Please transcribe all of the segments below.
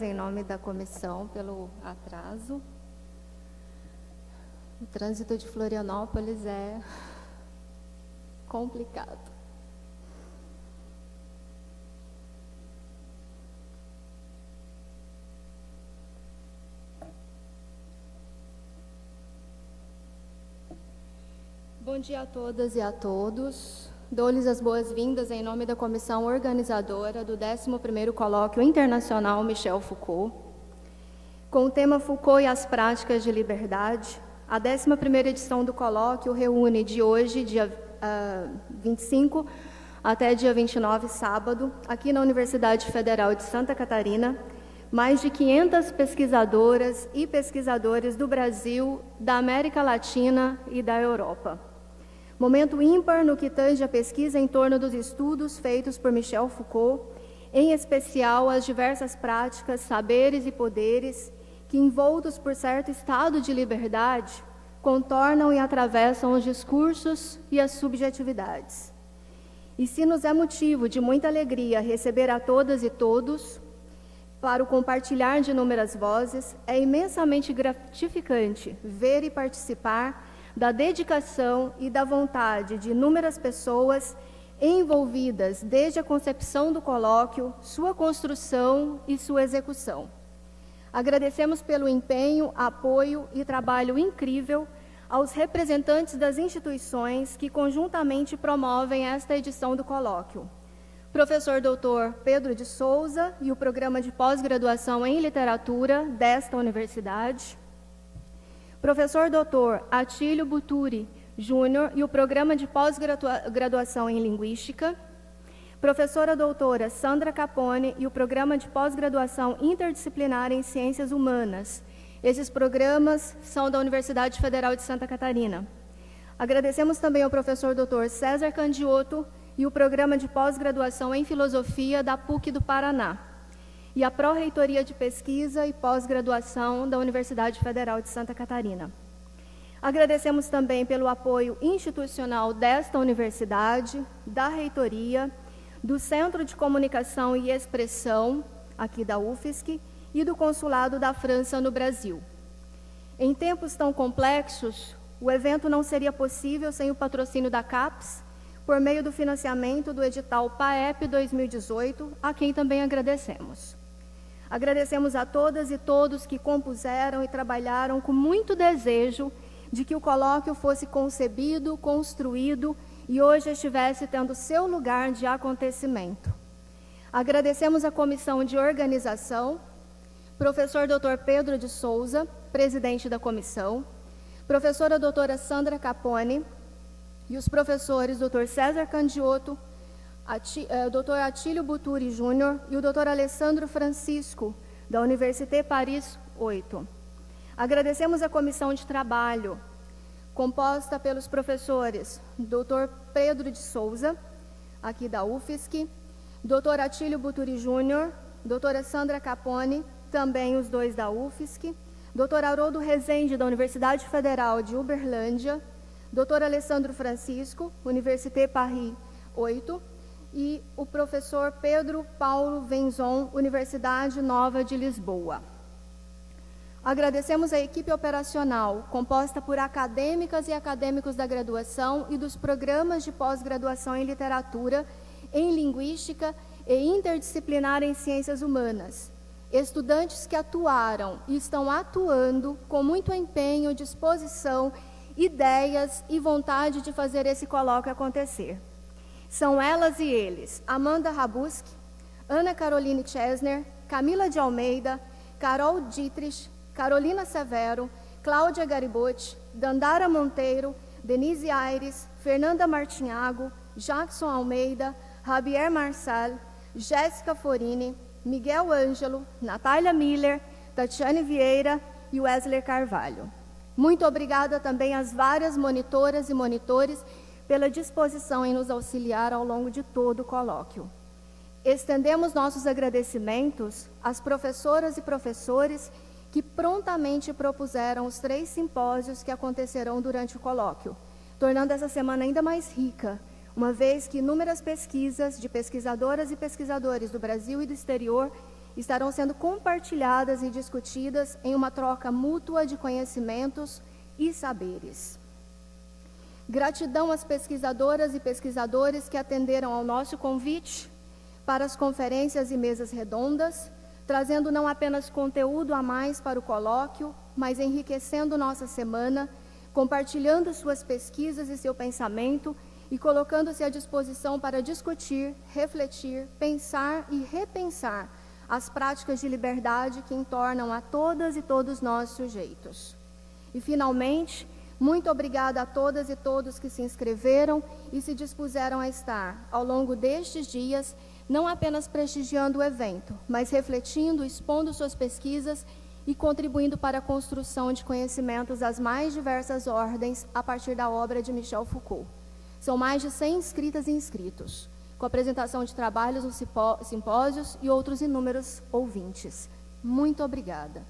Em nome da comissão, pelo atraso. O trânsito de Florianópolis é complicado. Bom dia a todas e a todos. Dou-lhes as boas-vindas em nome da comissão organizadora do 11º Colóquio Internacional Michel Foucault. Com o tema Foucault e as Práticas de Liberdade, a 11ª edição do colóquio reúne de hoje, dia 25, até dia 29, sábado, aqui na Universidade Federal de Santa Catarina, mais de 500 pesquisadoras e pesquisadores do Brasil, da América Latina e da Europa. Momento ímpar no que tange a pesquisa em torno dos estudos feitos por Michel Foucault, em especial as diversas práticas, saberes e poderes que, envoltos por certo estado de liberdade, contornam e atravessam os discursos e as subjetividades. E se nos é motivo de muita alegria receber a todas e todos para o compartilhar de inúmeras vozes, é imensamente gratificante ver e participar da dedicação e da vontade de inúmeras pessoas envolvidas desde a concepção do colóquio, sua construção e sua execução. Agradecemos pelo empenho, apoio e trabalho incrível aos representantes das instituições que conjuntamente promovem esta edição do colóquio. Professor Dr. Pedro de Souza e o Programa de Pós-Graduação em Literatura desta universidade, Professor Dr. Atílio Buturi Júnior e o Programa de Pós-Graduação em Linguística, Professora Doutora Sandra Capone e o Programa de Pós-Graduação Interdisciplinar em Ciências Humanas. Esses programas são da Universidade Federal de Santa Catarina. Agradecemos também ao Professor Dr. César Candiotto e o Programa de Pós-Graduação em Filosofia da PUC do Paraná, e a Pró-Reitoria de Pesquisa e Pós-Graduação da Universidade Federal de Santa Catarina. Agradecemos também pelo apoio institucional desta universidade, da Reitoria, do Centro de Comunicação e Expressão, aqui da UFSC, e do Consulado da França no Brasil. Em tempos tão complexos, o evento não seria possível sem o patrocínio da CAPES, por meio do financiamento do edital PAEP 2018, a quem também agradecemos. Agradecemos a todas e todos que compuseram e trabalharam com muito desejo de que o colóquio fosse concebido, construído e hoje estivesse tendo seu lugar de acontecimento. Agradecemos a comissão de organização, professor Dr. Pedro de Souza, presidente da comissão, professora doutora Sandra Capone e os professores Dr. César Candiotto, Dr. Atílio Buturi Júnior e o Dr. Alessandro Francisco, da Université Paris 8. Agradecemos a comissão de trabalho, composta pelos professores Dr. Pedro de Souza, aqui da UFSC, Dr. Atílio Buturi Júnior, doutora Sandra Capone, também os dois da UFSC, Dr. Haroldo Rezende, da Universidade Federal de Uberlândia, Dr. Alessandro Francisco, Université Paris 8, e o professor Pedro Paulo Venzon, Universidade Nova de Lisboa. Agradecemos a equipe operacional, composta por acadêmicas e acadêmicos da graduação e dos programas de pós-graduação em literatura, em linguística e interdisciplinar em ciências humanas. Estudantes que atuaram e estão atuando com muito empenho, disposição, ideias e vontade de fazer esse colóquio acontecer. São elas e eles: Amanda Rabuski, Ana Caroline Chesner, Camila de Almeida, Carol Dietrich, Carolina Severo, Cláudia Garibotti, Dandara Monteiro, Denise Aires, Fernanda Martinhago, Jackson Almeida, Javier Marçal, Jéssica Forini, Miguel Ângelo, Natália Miller, Tatiane Vieira e Wesley Carvalho. Muito obrigada também às várias monitoras e monitores pela disposição em nos auxiliar ao longo de todo o colóquio. Estendemos nossos agradecimentos às professoras e professores que prontamente propuseram os 3 simpósios que acontecerão durante o colóquio, tornando essa semana ainda mais rica, uma vez que inúmeras pesquisas de pesquisadoras e pesquisadores do Brasil e do exterior estarão sendo compartilhadas e discutidas em uma troca mútua de conhecimentos e saberes. Gratidão às pesquisadoras e pesquisadores que atenderam ao nosso convite para as conferências e mesas redondas, trazendo não apenas conteúdo a mais para o colóquio, mas enriquecendo nossa semana, compartilhando suas pesquisas e seu pensamento e colocando-se à disposição para discutir, refletir, pensar e repensar as práticas de liberdade que entornam a todas e todos nós sujeitos. E, finalmente, muito obrigada a todas e todos que se inscreveram e se dispuseram a estar, ao longo destes dias, não apenas prestigiando o evento, mas refletindo, expondo suas pesquisas e contribuindo para a construção de conhecimentos das mais diversas ordens a partir da obra de Michel Foucault. São mais de 100 inscritas e inscritos, com apresentação de trabalhos nos simpósios e outros inúmeros ouvintes. Muito obrigada.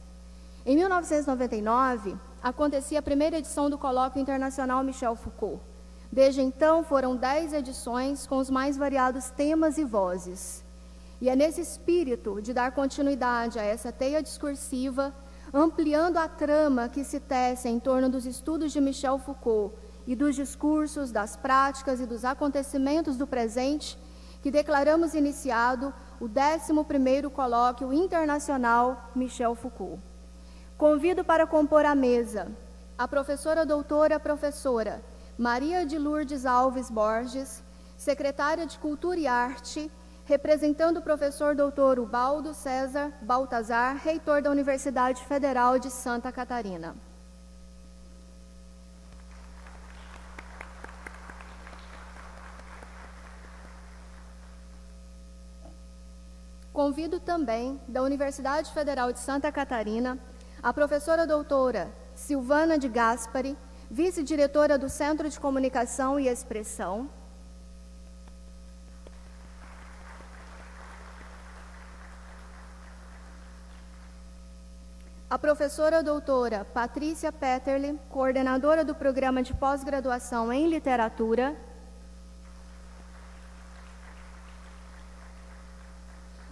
Em 1999, acontecia a primeira edição do Colóquio Internacional Michel Foucault. Desde então, foram 10 edições com os mais variados temas e vozes. E é nesse espírito de dar continuidade a essa teia discursiva, ampliando a trama que se tece em torno dos estudos de Michel Foucault e dos discursos, das práticas e dos acontecimentos do presente, que declaramos iniciado o 11º Colóquio Internacional Michel Foucault. Convido para compor a mesa a professora doutora professora Maria de Lourdes Alves Borges, secretária de Cultura e Arte, representando o professor doutor Ubaldo César Baltazar, reitor da Universidade Federal de Santa Catarina. Convido também, da Universidade Federal de Santa Catarina, a professora doutora Silvana de Gaspari, vice-diretora do Centro de Comunicação e Expressão. A professora doutora Patrícia Petterle, coordenadora do Programa de Pós-Graduação em Literatura.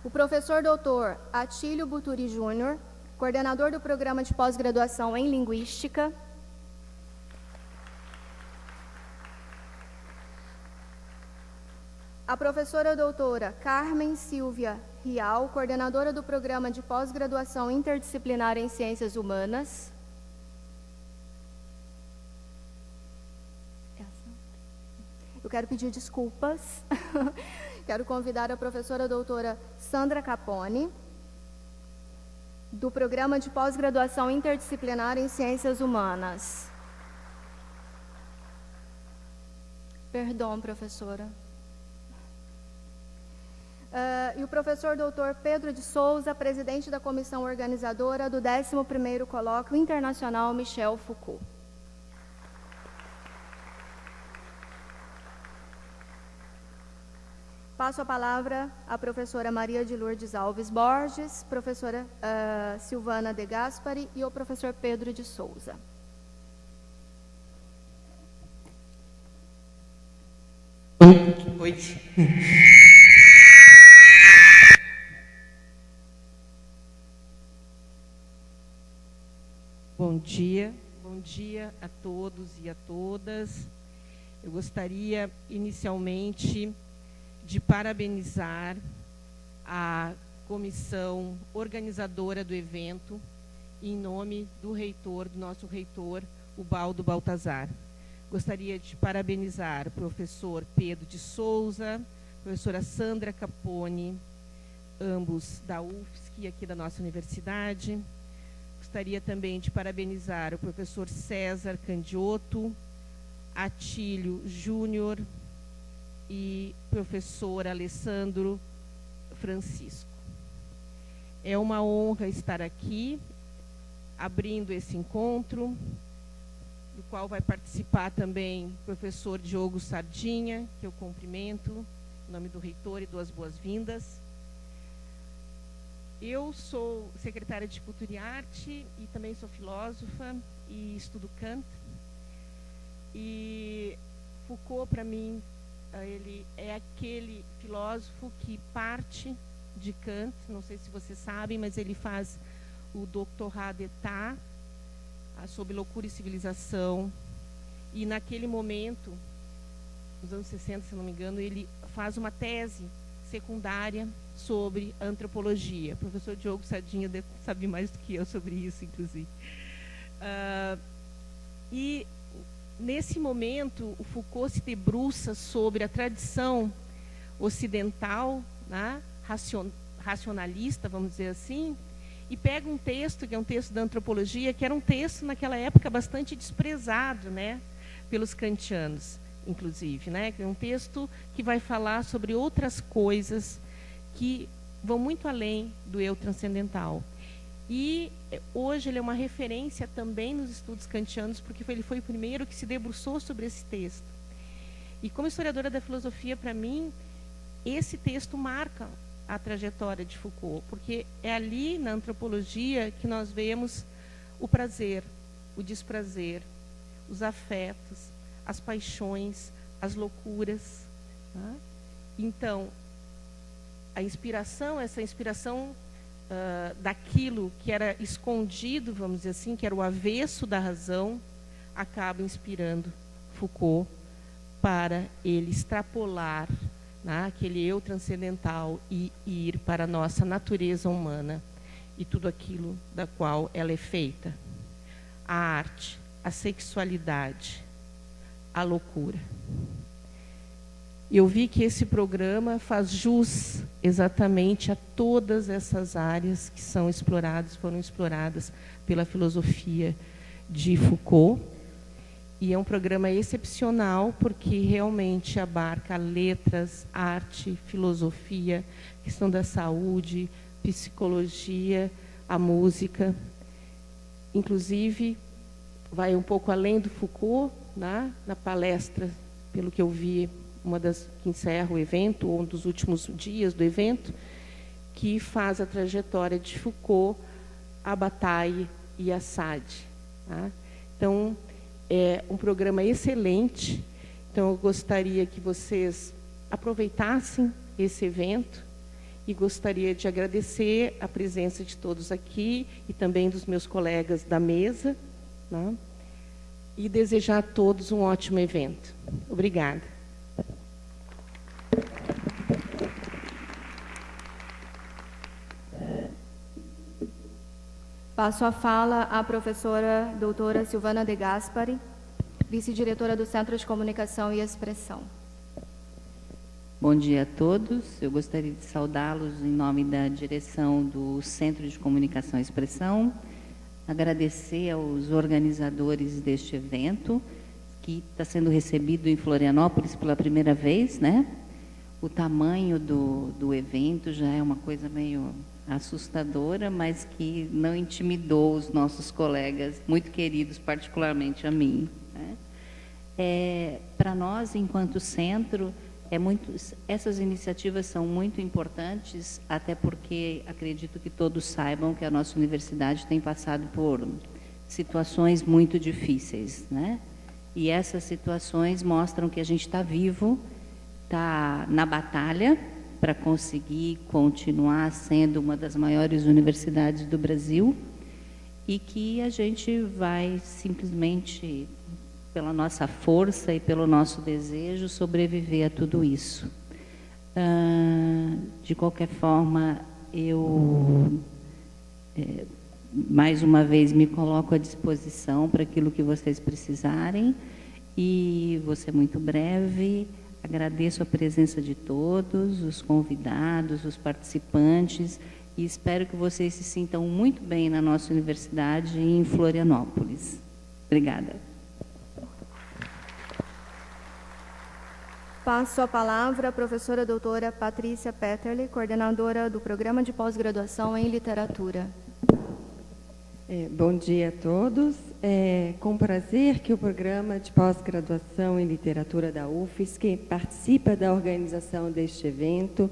O professor doutor Atílio Buturi Júnior, coordenador do Programa de Pós-Graduação em Linguística. A professora doutora Carmen Silvia Rial, coordenadora do Programa de Pós-Graduação Interdisciplinar em Ciências Humanas. Eu quero pedir desculpas. Quero convidar a professora doutora Sandra Capone, do Programa de Pós-Graduação Interdisciplinar em Ciências Humanas. Perdão, professora. E o professor doutor Pedro de Souza, presidente da comissão organizadora do 11º Colóquio Internacional Michel Foucault. Passo a palavra à professora Maria de Lourdes Alves Borges, professora Silvana de Gaspari e o professor Pedro de Souza. Oi. Bom dia a todos e a todas. Eu gostaria inicialmente de parabenizar a comissão organizadora do evento, em nome do reitor, do nosso reitor, Ubaldo Baltazar. Gostaria de parabenizar o professor Pedro de Souza, a professora Sandra Capone, ambos da UFSC, aqui da nossa universidade. Gostaria também de parabenizar o professor César Candiotto, Atílio Júnior e professor Alessandro Francisco. É uma honra estar aqui, abrindo esse encontro, do qual vai participar também o professor Diogo Sardinha, que eu cumprimento, em nome do reitor, e dou as boas-vindas. Eu sou secretária de Cultura e Arte e também sou filósofa e estudo Kant. E Foucault, para mim, ele é aquele filósofo que parte de Kant, não sei se vocês sabem, mas ele faz o Doctorat d'État sobre loucura e civilização. E naquele momento, nos anos 60, se não me engano, ele faz uma tese secundária sobre antropologia. O professor Diogo Sadinha deve saber mais do que eu sobre isso, inclusive. E nesse momento, o Foucault se debruça sobre a tradição ocidental, né, racionalista, vamos dizer assim, e pega um texto, que é um texto da antropologia, que era um texto, naquela época, bastante desprezado, né, pelos kantianos, inclusive, né, que é um texto que vai falar sobre outras coisas que vão muito além do eu transcendental. E hoje ele é uma referência também nos estudos kantianos, porque ele foi o primeiro que se debruçou sobre esse texto. E como historiadora da filosofia, para mim, esse texto marca a trajetória de Foucault, porque é ali na antropologia que nós vemos o prazer, o desprazer, os afetos, as paixões, as loucuras. Tá? Então, essa inspiração daquilo que era escondido, vamos dizer assim, que era o avesso da razão, acaba inspirando Foucault para ele extrapolar, né, aquele eu transcendental e ir para a nossa natureza humana e tudo aquilo da qual ela é feita. A arte, a sexualidade, a loucura. Eu vi que esse programa faz jus exatamente a todas essas áreas que são exploradas, foram exploradas pela filosofia de Foucault. E é um programa excepcional, porque realmente abarca letras, arte, filosofia, questão da saúde, psicologia, a música. Inclusive, vai um pouco além do Foucault, né? Na palestra, pelo que eu vi, uma das que encerra o evento, ou um dos últimos dias do evento, que faz a trajetória de Foucault, a Bataille e a Sade. Tá? Então, é um programa excelente. Então, eu gostaria que vocês aproveitassem esse evento e gostaria de agradecer a presença de todos aqui e também dos meus colegas da mesa, né? E desejar a todos um ótimo evento. Obrigada. Passo a fala à professora doutora Silvana De Gaspari, vice-diretora do Centro de Comunicação e Expressão. Bom dia a todos. Eu gostaria de saudá-los em nome da direção do Centro de Comunicação e Expressão, agradecer aos organizadores deste evento, que está sendo recebido em Florianópolis pela primeira vez, né? O tamanho do evento já é uma coisa meio assustadora, mas que não intimidou os nossos colegas, muito queridos, particularmente a mim. Né? Para nós, enquanto centro, essas iniciativas são muito importantes, até porque acredito que todos saibam que a nossa universidade tem passado por situações muito difíceis, né? E essas situações mostram que a gente está vivo, está na batalha para conseguir continuar sendo uma das maiores universidades do Brasil e que a gente vai simplesmente, pela nossa força e pelo nosso desejo, sobreviver a tudo isso. De qualquer forma, eu, mais uma vez, me coloco à disposição para aquilo que vocês precisarem e vou ser muito breve. Agradeço a presença de todos, os convidados, os participantes, e espero que vocês se sintam muito bem na nossa universidade em Florianópolis. Obrigada. Passo a palavra à professora doutora Patrícia Petterle, coordenadora do Programa de Pós-Graduação em Literatura. Bom dia a todos. É com prazer que o Programa de Pós-Graduação em Literatura da UFSC participa da organização deste evento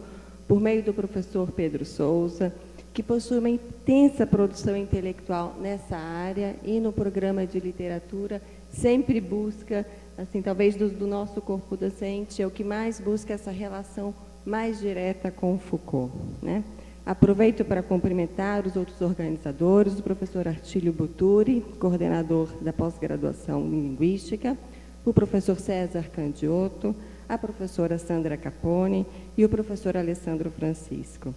por meio do professor Pedro Souza, que possui uma intensa produção intelectual nessa área e no programa de literatura sempre busca, assim, talvez do nosso corpo docente, é o que mais busca essa relação mais direta com Foucault, né? Aproveito para cumprimentar os outros organizadores, o professor Artílio Buturi, coordenador da pós-graduação em Linguística, o professor César Candiotto, a professora Sandra Capone e o professor Alessandro Francisco.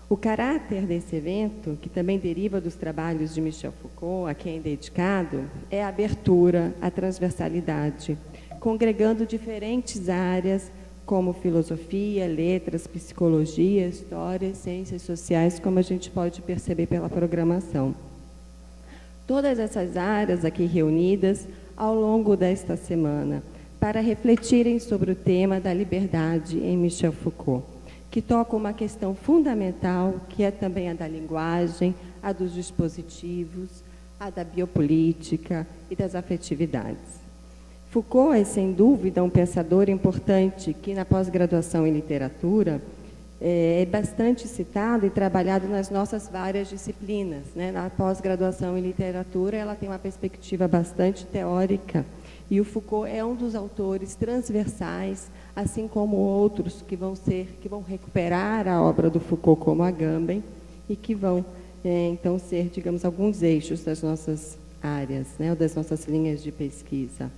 O caráter desse evento, que também deriva dos trabalhos de Michel Foucault, a quem é dedicado, é a abertura, a transversalidade, congregando diferentes áreas como filosofia, letras, psicologia, história, ciências sociais, como a gente pode perceber pela programação. Todas essas áreas aqui reunidas ao longo desta semana, para refletirem sobre o tema da liberdade em Michel Foucault, que toca uma questão fundamental, que é também a da linguagem, a dos dispositivos, a da biopolítica e das afetividades. Foucault é, sem dúvida, um pensador importante que, na pós-graduação em literatura, é bastante citado e trabalhado nas nossas várias disciplinas, né? Na pós-graduação em literatura, ela tem uma perspectiva bastante teórica, e o Foucault é um dos autores transversais, assim como outros que vão recuperar a obra do Foucault, como Agamben, e que vão, então, ser, digamos, alguns eixos das nossas áreas, né? Ou das nossas linhas de pesquisa.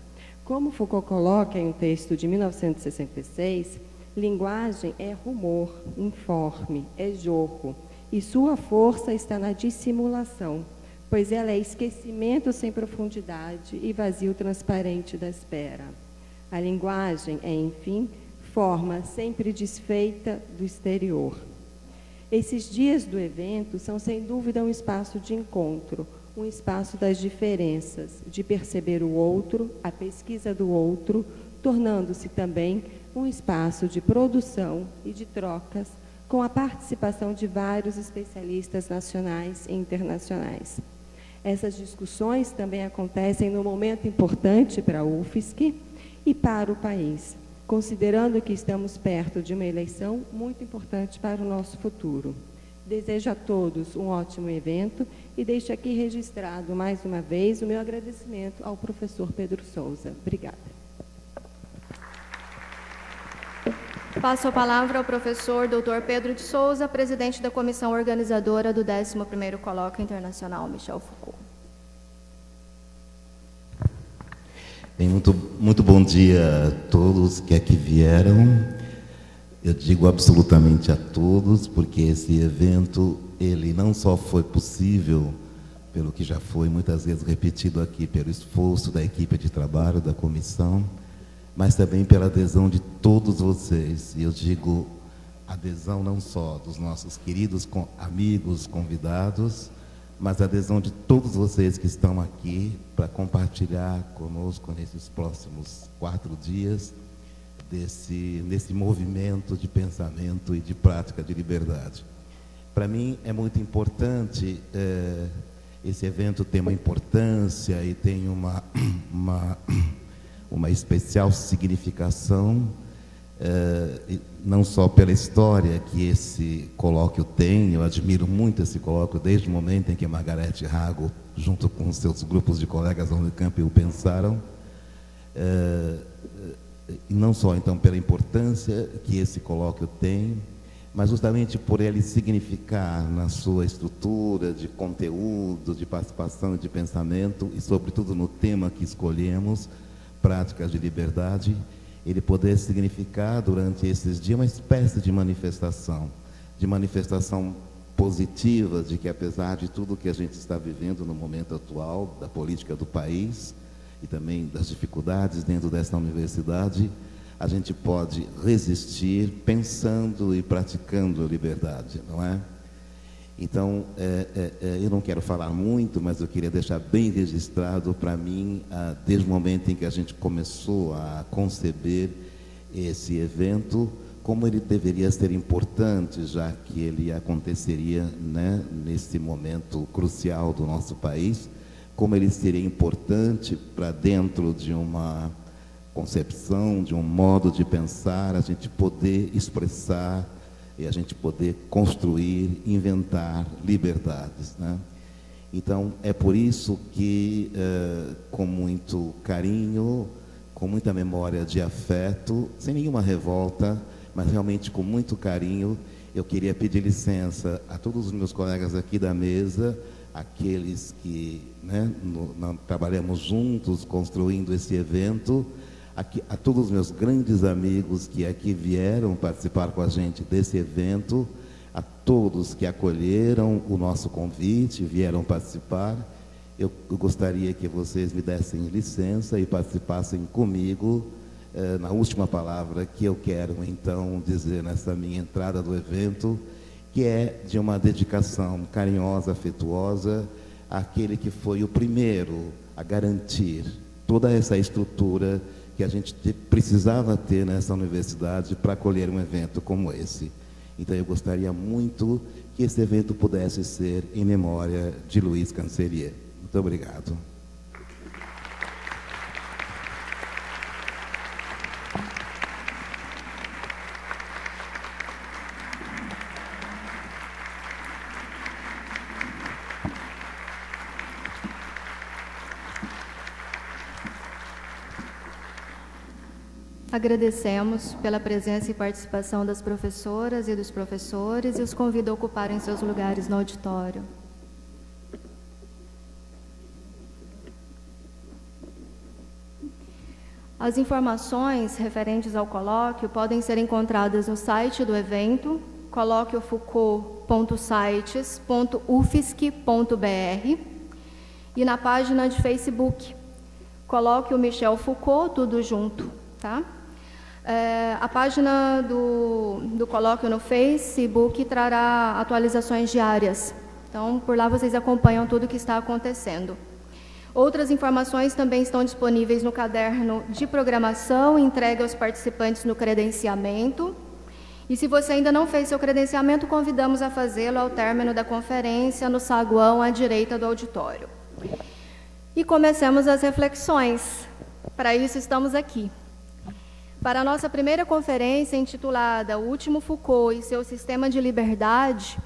Como Foucault coloca em um texto de 1966, linguagem é rumor, informe, é jogo, e sua força está na dissimulação, pois ela é esquecimento sem profundidade e vazio transparente da espera. A linguagem é, enfim, forma sempre desfeita do exterior. Esses dias do evento são, sem dúvida, um espaço de encontro, um espaço das diferenças, de perceber o outro, a pesquisa do outro, tornando-se também um espaço de produção e de trocas, com a participação de vários especialistas nacionais e internacionais. Essas discussões também acontecem num momento importante para a UFSC e para o país, considerando que estamos perto de uma eleição muito importante para o nosso futuro. Desejo a todos um ótimo evento e deixo aqui registrado, mais uma vez, o meu agradecimento ao professor Pedro Souza. Obrigada. Passo a palavra ao professor Dr. Pedro de Souza, presidente da comissão organizadora do 11º Colóquio Internacional Michel Foucault. Bem, muito bom dia a todos que aqui vieram. Eu digo absolutamente a todos, porque esse evento, ele não só foi possível, pelo que já foi muitas vezes repetido aqui, pelo esforço da equipe de trabalho, da comissão, mas também pela adesão de todos vocês. E eu digo adesão não só dos nossos queridos amigos, convidados, mas a adesão de todos vocês que estão aqui para compartilhar conosco nesses próximos 4 dias, nesse movimento de pensamento e de prática de liberdade. Para mim é muito importante, esse evento tem uma importância e tem uma especial significação, não só pela história que esse colóquio tem. Eu admiro muito esse colóquio desde o momento em que Margarete Hago, junto com seus grupos de colegas da Unicamp, o pensaram, e não só, então, pela importância que esse colóquio tem, mas justamente por ele significar na sua estrutura de conteúdo, de participação e de pensamento, e sobretudo no tema que escolhemos, práticas de liberdade, ele poder significar durante esses dias uma espécie de manifestação positiva, de que apesar de tudo que a gente está vivendo no momento atual, da política do país, e também das dificuldades dentro dessa universidade, a gente pode resistir pensando e praticando a liberdade, não é? Então, eu não quero falar muito, mas eu queria deixar bem registrado para mim, desde o momento em que a gente começou a conceber esse evento, como ele deveria ser importante, já que ele aconteceria, né, nesse momento crucial do nosso país, como ele seria importante para dentro de uma concepção, de um modo de pensar, a gente poder expressar e a gente poder construir, inventar liberdades, né? Então, é por isso que, com muito carinho, com muita memória de afeto, sem nenhuma revolta, mas realmente com muito carinho. Eu queria pedir licença a todos os meus colegas aqui da mesa, aqueles que, né, trabalhamos juntos construindo esse evento, a todos os meus grandes amigos que aqui vieram participar com a gente desse evento, a todos que acolheram o nosso convite, vieram participar. Eu gostaria que vocês me dessem licença e participassem comigo na última palavra que eu quero, então, dizer nessa minha entrada do evento, que é de uma dedicação carinhosa, afetuosa, àquele que foi o primeiro a garantir toda essa estrutura que a gente precisava ter nessa universidade para acolher um evento como esse. Então, eu gostaria muito que esse evento pudesse ser em memória de Luiz Cancelier. Muito obrigado. Agradecemos pela presença e participação das professoras e dos professores e os convido a ocuparem seus lugares no auditório. As informações referentes ao colóquio podem ser encontradas no site do evento, coloquiofoucault.sites.ufsc.br, e na página de Facebook, Colóquio Michel Foucault, tudo junto, tá? A página do colóquio no Facebook trará atualizações diárias. Então, por lá vocês acompanham tudo o que está acontecendo. Outras informações também estão disponíveis no caderno de programação, entregue aos participantes no credenciamento. E se você ainda não fez seu credenciamento, convidamos a fazê-lo ao término da conferência no saguão à direita do auditório. E comecemos as reflexões. Para isso estamos aqui. Para a nossa primeira conferência, intitulada O Último Foucault e seu Sistema de Liberdade,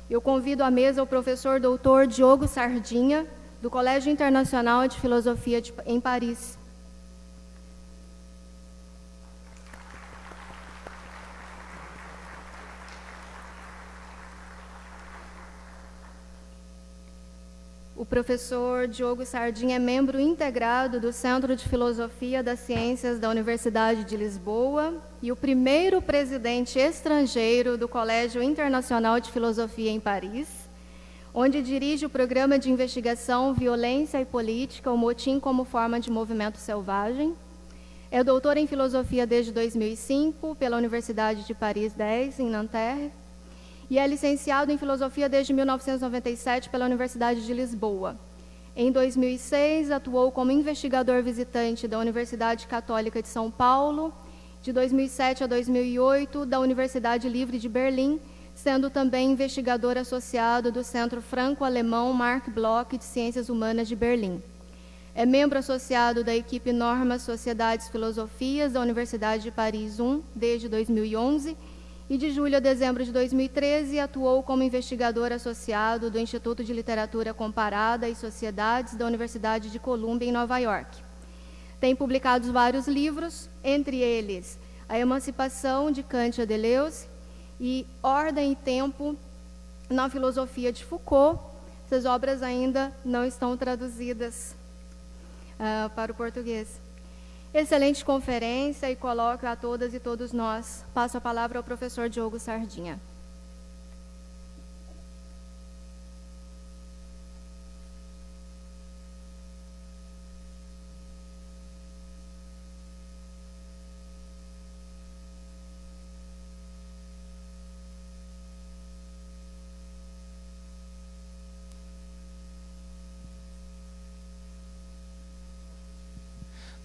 eu convido à mesa o professor doutor Diogo Sardinha, do Colégio Internacional de Filosofia em Paris. O professor Diogo Sardinha é membro integrado do Centro de Filosofia das Ciências da Universidade de Lisboa e o primeiro presidente estrangeiro do Colégio Internacional de Filosofia em Paris, onde dirige o programa de investigação Violência e Política, o Motim como Forma de Movimento Selvagem. É doutor em Filosofia desde 2005 pela Universidade de Paris 10, em Nanterre, e é licenciado em Filosofia desde 1997 pela Universidade de Lisboa. Em 2006, atuou como investigador visitante da Universidade Católica de São Paulo, de 2007 a 2008, da Universidade Livre de Berlim, sendo também investigador associado do Centro Franco-Alemão Marc Bloch de Ciências Humanas de Berlim. É membro associado da equipe Normas, Sociedades, Filosofias da Universidade de Paris I, desde 2011, e de julho a dezembro de 2013 atuou como investigador associado do Instituto de Literatura Comparada e Sociedades da Universidade de Colômbia, em Nova York. Tem publicado vários livros, entre eles A Emancipação de Kant e Deleuze e Ordem e Tempo na Filosofia de Foucault. Essas obras ainda não estão traduzidas para o português. Excelente conferência e colóquio a todas e todos nós. Passo a palavra ao professor Diogo Sardinha.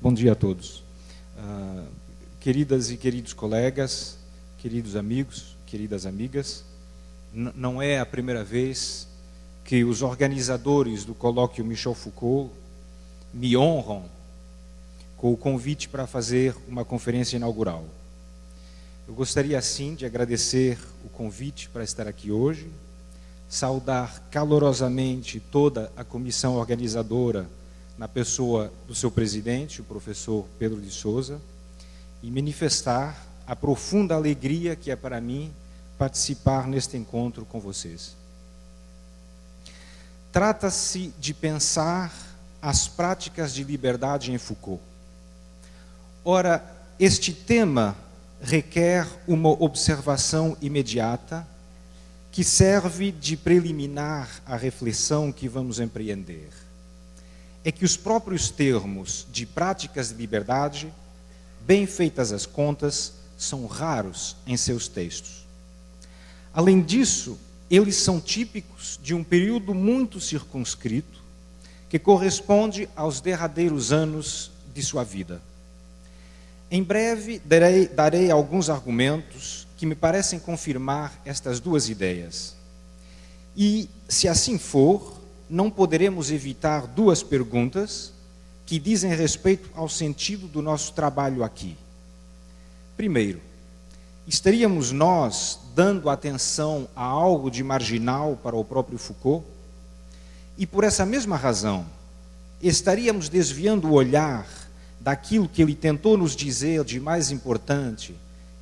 Bom dia a todos. Queridas e queridos colegas, queridos amigos, queridas amigas, não é a primeira vez que os organizadores do colóquio Michel Foucault me honram com o convite para fazer uma conferência inaugural. Eu gostaria, assim, de agradecer o convite para estar aqui hoje, saudar calorosamente toda a comissão organizadora na pessoa do seu presidente, o professor Pedro de Souza, e manifestar a profunda alegria que é para mim participar neste encontro com vocês. Trata-se de pensar as práticas de liberdade em Foucault. Ora, este tema requer uma observação imediata que serve de preliminar à reflexão que vamos empreender. É que os próprios termos de práticas de liberdade, bem feitas as contas, são raros em seus textos. Além disso, eles são típicos de um período muito circunscrito, que corresponde aos derradeiros anos de sua vida. Em breve, darei alguns argumentos que me parecem confirmar estas duas ideias. E, se assim for, não poderemos evitar duas perguntas que dizem respeito ao sentido do nosso trabalho aqui. Primeiro, estaríamos nós dando atenção a algo de marginal para o próprio Foucault? E por essa mesma razão, estaríamos desviando o olhar daquilo que ele tentou nos dizer de mais importante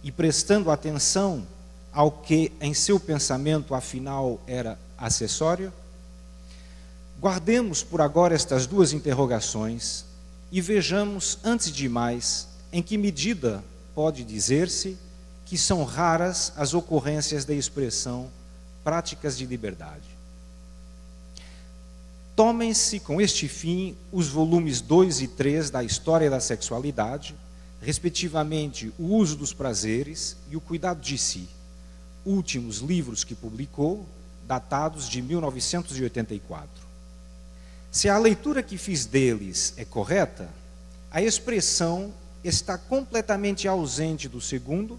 e prestando atenção ao que em seu pensamento afinal era acessório? Guardemos por agora estas duas interrogações e vejamos, antes de mais, em que medida pode dizer-se que são raras as ocorrências da expressão práticas de liberdade. Tomem-se com este fim os volumes 2 e 3 da História da Sexualidade, respectivamente O Uso dos Prazeres e O Cuidado de Si, últimos livros que publicou, datados de 1984. Se a leitura que fiz deles é correta, a expressão está completamente ausente do segundo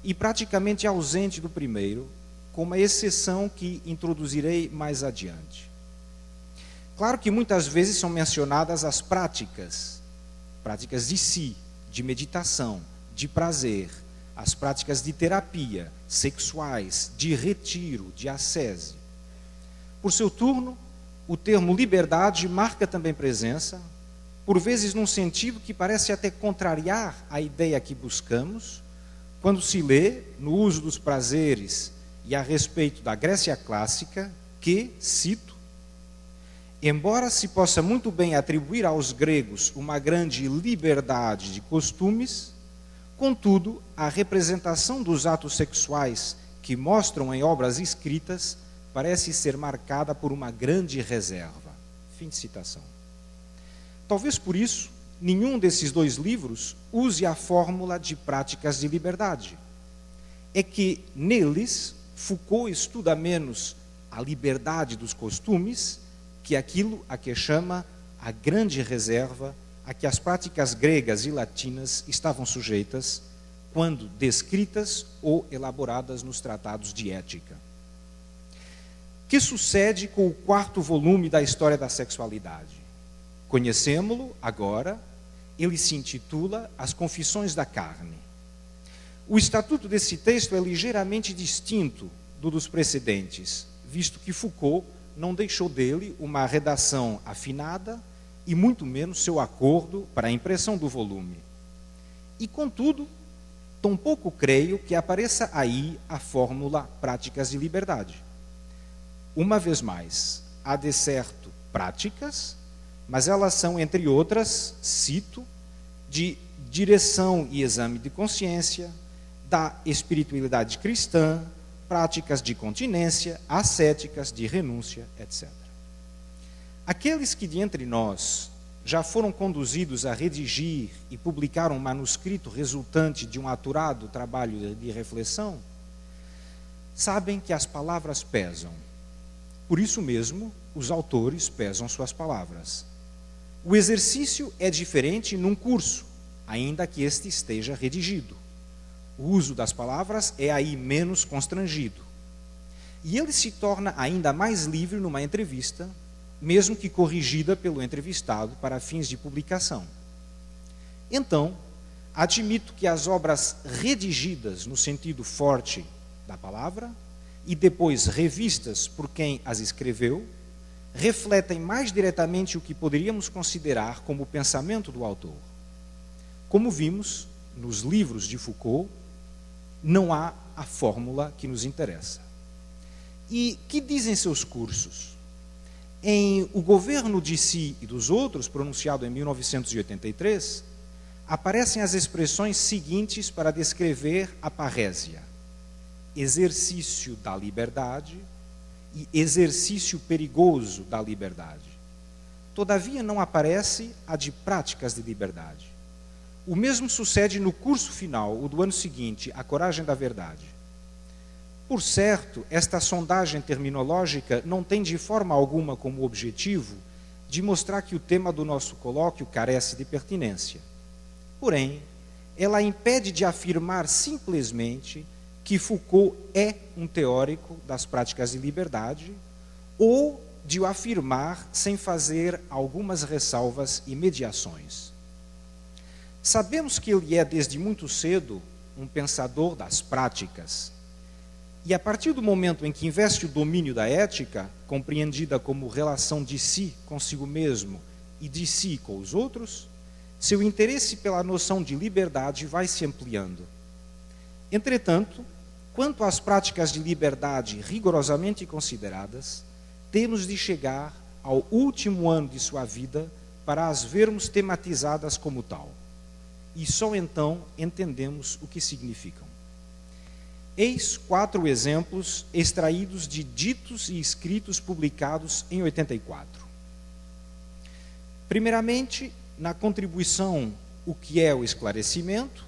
e praticamente ausente do primeiro, com uma exceção que introduzirei mais adiante. Claro que muitas vezes são mencionadas as práticas de si, de meditação, de prazer, as práticas de terapia, sexuais, de retiro, de ascese. Por seu turno, o termo liberdade marca também presença, por vezes num sentido que parece até contrariar a ideia que buscamos, quando se lê, no Uso dos Prazeres e a respeito da Grécia clássica, que, cito, embora se possa muito bem atribuir aos gregos uma grande liberdade de costumes, contudo, a representação dos atos sexuais que mostram em obras escritas parece ser marcada por uma grande reserva. Fim de citação. Talvez por isso, nenhum desses dois livros use a fórmula de práticas de liberdade. É que, neles, Foucault estuda menos a liberdade dos costumes que aquilo a que chama a grande reserva a que as práticas gregas e latinas estavam sujeitas quando descritas ou elaboradas nos tratados de ética. Que sucede com o quarto volume da História da Sexualidade? Conhecemo-lo agora, ele se intitula As Confissões da Carne. O estatuto desse texto é ligeiramente distinto do dos precedentes, visto que Foucault não deixou dele uma redação afinada e muito menos seu acordo para a impressão do volume. E, contudo, tampouco creio que apareça aí a fórmula práticas de liberdade. Uma vez mais, há de certo práticas, mas elas são, entre outras, cito, de direção e exame de consciência, da espiritualidade cristã, práticas de continência, ascéticas, de renúncia, etc. Aqueles que de entre nós já foram conduzidos a redigir e publicar um manuscrito resultante de um aturado trabalho de reflexão, sabem que as palavras pesam. Por isso mesmo, os autores pesam suas palavras. O exercício é diferente num curso, ainda que este esteja redigido. O uso das palavras é aí menos constrangido. E ele se torna ainda mais livre numa entrevista, mesmo que corrigida pelo entrevistado para fins de publicação. Então, admito que as obras redigidas no sentido forte da palavra e depois revistas por quem as escreveu, refletem mais diretamente o que poderíamos considerar como o pensamento do autor. Como vimos, nos livros de Foucault, não há a fórmula que nos interessa. E que dizem seus cursos? Em O Governo de Si e dos Outros, pronunciado em 1983, aparecem as expressões seguintes para descrever a parésia: exercício da liberdade e exercício perigoso da liberdade. Todavia, não aparece a de práticas de liberdade. O mesmo sucede no curso final, o do ano seguinte, A Coragem da Verdade. Por certo, esta sondagem terminológica não tem de forma alguma como objetivo de mostrar que o tema do nosso colóquio carece de pertinência. Porém, ela impede de afirmar simplesmente que Foucault é um teórico das práticas de liberdade, ou de o afirmar sem fazer algumas ressalvas e mediações. Sabemos que ele é, desde muito cedo, um pensador das práticas. E a partir do momento em que investe o domínio da ética, compreendida como relação de si consigo mesmo e de si com os outros, seu interesse pela noção de liberdade vai se ampliando. Entretanto, quanto às práticas de liberdade rigorosamente consideradas, temos de chegar ao último ano de sua vida para as vermos tematizadas como tal. E só então entendemos o que significam. Eis 4 exemplos extraídos de ditos e escritos publicados em 84. Primeiramente, na contribuição O que é o Esclarecimento,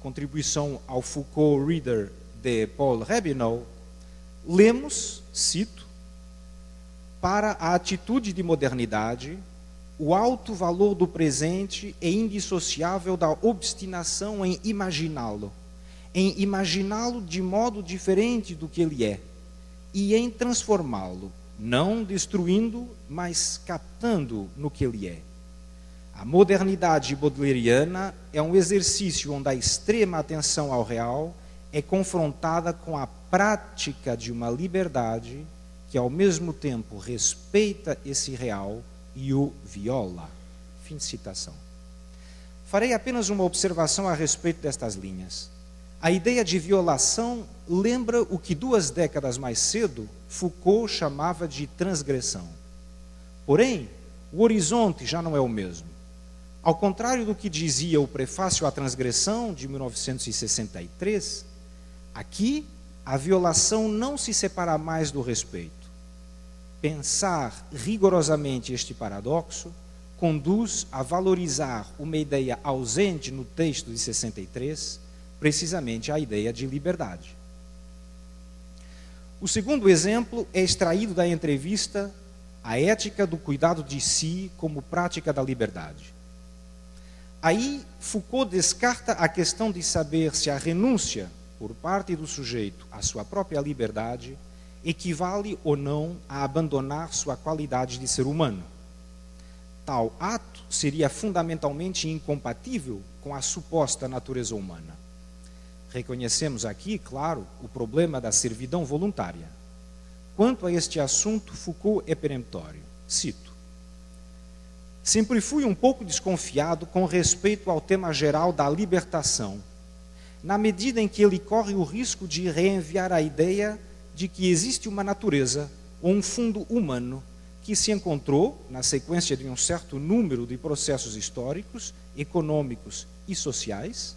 contribuição ao Foucault Reader de Paul Rabinow, lemos, cito, para a atitude de modernidade, o alto valor do presente é indissociável da obstinação em imaginá-lo de modo diferente do que ele é, e em transformá-lo, não destruindo, mas captando no que ele é. A modernidade baudelariana é um exercício onde a extrema atenção ao real é confrontada com a prática de uma liberdade que, ao mesmo tempo, respeita esse real e o viola. Fim de citação. Farei apenas uma observação a respeito destas linhas. A ideia de violação lembra o que 2 décadas mais cedo Foucault chamava de transgressão. Porém, o horizonte já não é o mesmo. Ao contrário do que dizia o Prefácio à Transgressão, de 1963, aqui a violação não se separa mais do respeito. Pensar rigorosamente este paradoxo conduz a valorizar uma ideia ausente no texto de 63, precisamente a ideia de liberdade. O segundo exemplo é extraído da entrevista A Ética do Cuidado de Si como Prática da Liberdade. Aí, Foucault descarta a questão de saber se a renúncia por parte do sujeito à sua própria liberdade equivale ou não a abandonar sua qualidade de ser humano. Tal ato seria fundamentalmente incompatível com a suposta natureza humana. Reconhecemos aqui, claro, o problema da servidão voluntária. Quanto a este assunto, Foucault é peremptório. Cito: sempre fui um pouco desconfiado com respeito ao tema geral da libertação, na medida em que ele corre o risco de reenviar a ideia de que existe uma natureza ou um fundo humano que se encontrou, na sequência de um certo número de processos históricos, econômicos e sociais,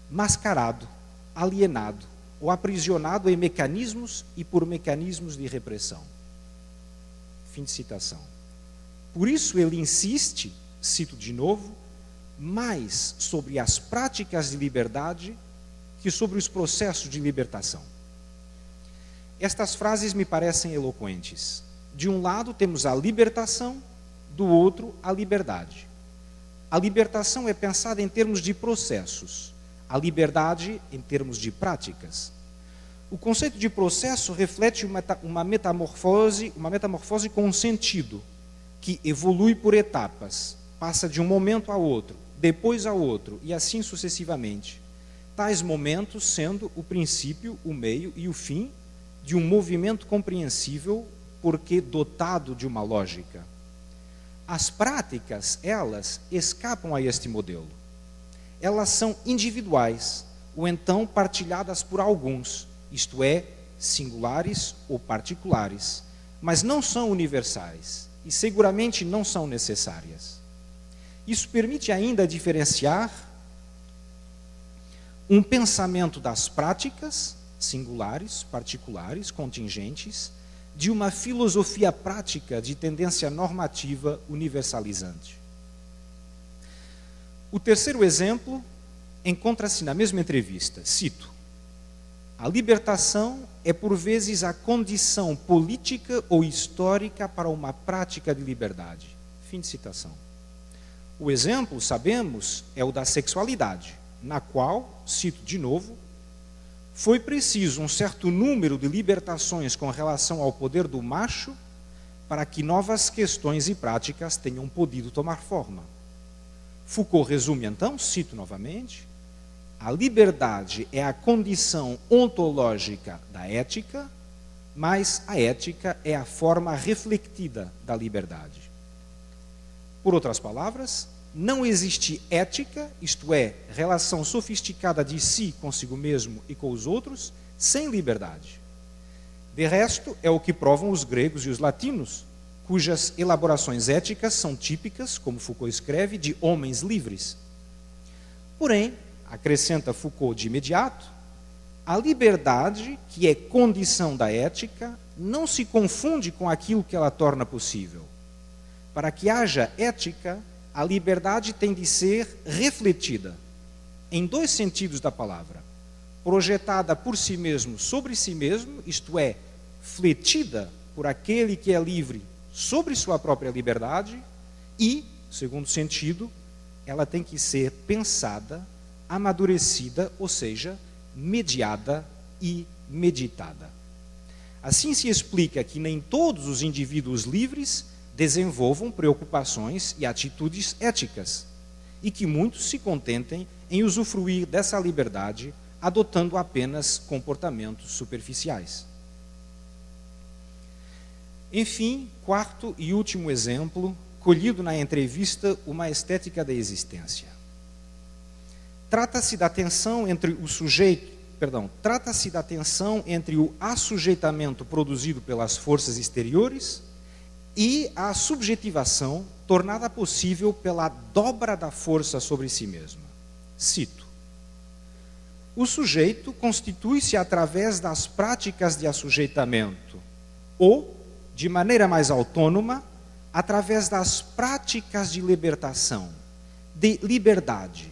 mascarado, alienado ou aprisionado em mecanismos e por mecanismos de repressão. Fim de citação. Por isso ele insiste, cito de novo, mais sobre as práticas de liberdade que sobre os processos de libertação. Estas frases me parecem eloquentes. De um lado temos a libertação, do outro a liberdade. A libertação é pensada em termos de processos, a liberdade em termos de práticas. O conceito de processo reflete uma metamorfose com um sentido, que evolui por etapas, passa de um momento a outro, depois a outro, e assim sucessivamente. Tais momentos sendo o princípio, o meio e o fim de um movimento compreensível, porque dotado de uma lógica. As práticas, elas, escapam a este modelo. elas são individuais, ou então partilhadas por alguns, isto é, singulares ou particulares, mas não são universais e seguramente não são necessárias. Isso permite ainda diferenciar um pensamento das práticas, singulares, particulares, contingentes, de uma filosofia prática de tendência normativa universalizante. O terceiro exemplo encontra-se na mesma entrevista. Cito: a libertação é por vezes a condição política ou histórica para uma prática de liberdade. Fim de citação. O exemplo, sabemos, é o da sexualidade, na qual, cito de novo, foi preciso um certo número de libertações com relação ao poder do macho para que novas questões e práticas tenham podido tomar forma. Foucault resume então, cito novamente, a liberdade é a condição ontológica da ética, mas a ética é a forma reflectida da liberdade. Por outras palavras, não existe ética, isto é, relação sofisticada de si consigo mesmo e com os outros, sem liberdade. De resto, é o que provam os gregos e os latinos, cujas elaborações éticas são típicas, como Foucault escreve, de homens livres. Porém, acrescenta Foucault de imediato, a liberdade, que é condição da ética, não se confunde com aquilo que ela torna possível. Para que haja ética, a liberdade tem de ser refletida, em dois sentidos da palavra. Projetada por si mesmo sobre si mesmo, isto é, fletida por aquele que é livre sobre sua própria liberdade, e, segundo sentido, ela tem que ser pensada, amadurecida, ou seja, mediada e meditada. Assim se explica que nem todos os indivíduos livres desenvolvam preocupações e atitudes éticas, e que muitos se contentem em usufruir dessa liberdade, adotando apenas comportamentos superficiais. Enfim, quarto e último exemplo, colhido na entrevista Uma Estética da Existência. Trata-se da tensão entre o assujeitamento produzido pelas forças exteriores e a subjetivação tornada possível pela dobra da força sobre si mesma. Cito: o sujeito constitui-se através das práticas de assujeitamento ou, de maneira mais autônoma, através das práticas de libertação, de liberdade,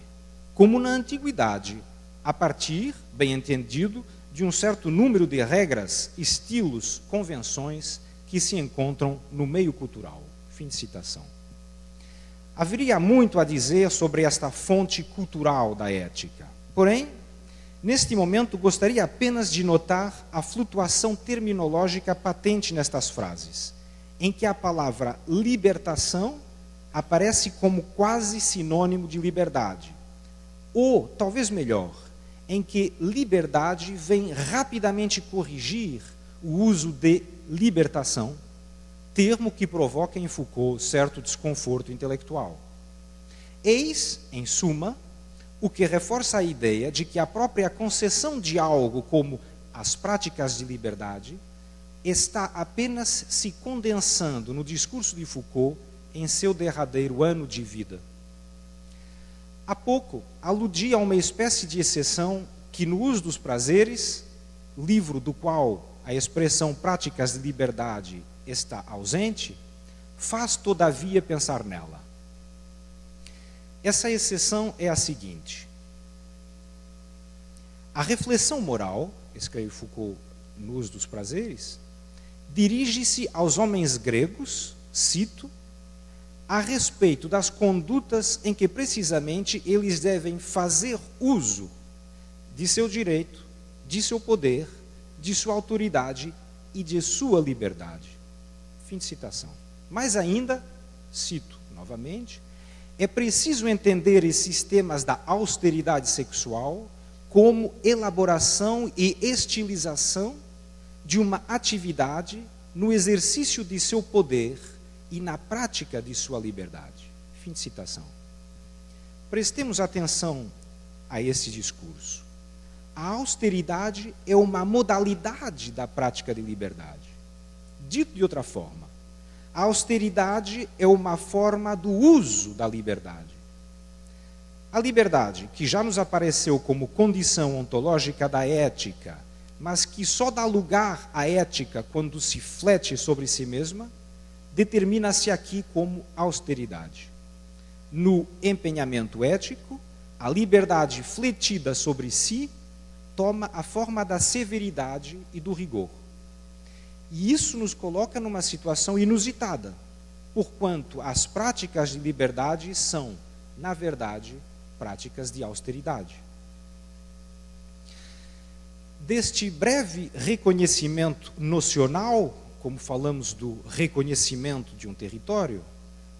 como na antiguidade, a partir, bem entendido, de um certo número de regras, estilos, convenções que se encontram no meio cultural. Fim de citação. Haveria muito a dizer sobre esta fonte cultural da ética. Porém, neste momento, gostaria apenas de notar a flutuação terminológica patente nestas frases, em que a palavra libertação aparece como quase sinônimo de liberdade. Ou, talvez melhor, em que liberdade vem rapidamente corrigir o uso de libertação, termo que provoca em Foucault certo desconforto intelectual. Eis, em suma, o que reforça a ideia de que a própria concessão de algo como as práticas de liberdade está apenas se condensando no discurso de Foucault em seu derradeiro ano de vida. Há pouco, aludi a uma espécie de exceção que no uso dos prazeres, livro do qual a expressão práticas de liberdade está ausente, faz todavia pensar nela. Essa exceção é a seguinte: a reflexão moral, escreve Foucault no uso dos prazeres, dirige-se aos homens gregos, cito, a respeito das condutas em que precisamente eles devem fazer uso de seu direito, de seu poder, de sua autoridade e de sua liberdade. Fim de citação. Mais ainda, cito novamente, é preciso entender esses temas da austeridade sexual como elaboração e estilização de uma atividade no exercício de seu poder e na prática de sua liberdade. Fim de citação. Prestemos atenção a esse discurso. A austeridade é uma modalidade da prática de liberdade. Dito de outra forma, a austeridade é uma forma do uso da liberdade. A liberdade, que já nos apareceu como condição ontológica da ética, mas que só dá lugar à ética quando se flete sobre si mesma, determina-se aqui como austeridade. No empenhamento ético, a liberdade fletida sobre si toma a forma da severidade e do rigor. E isso nos coloca numa situação inusitada, porquanto as práticas de liberdade são, na verdade, práticas de austeridade. Deste breve reconhecimento nocional, como falamos do reconhecimento de um território,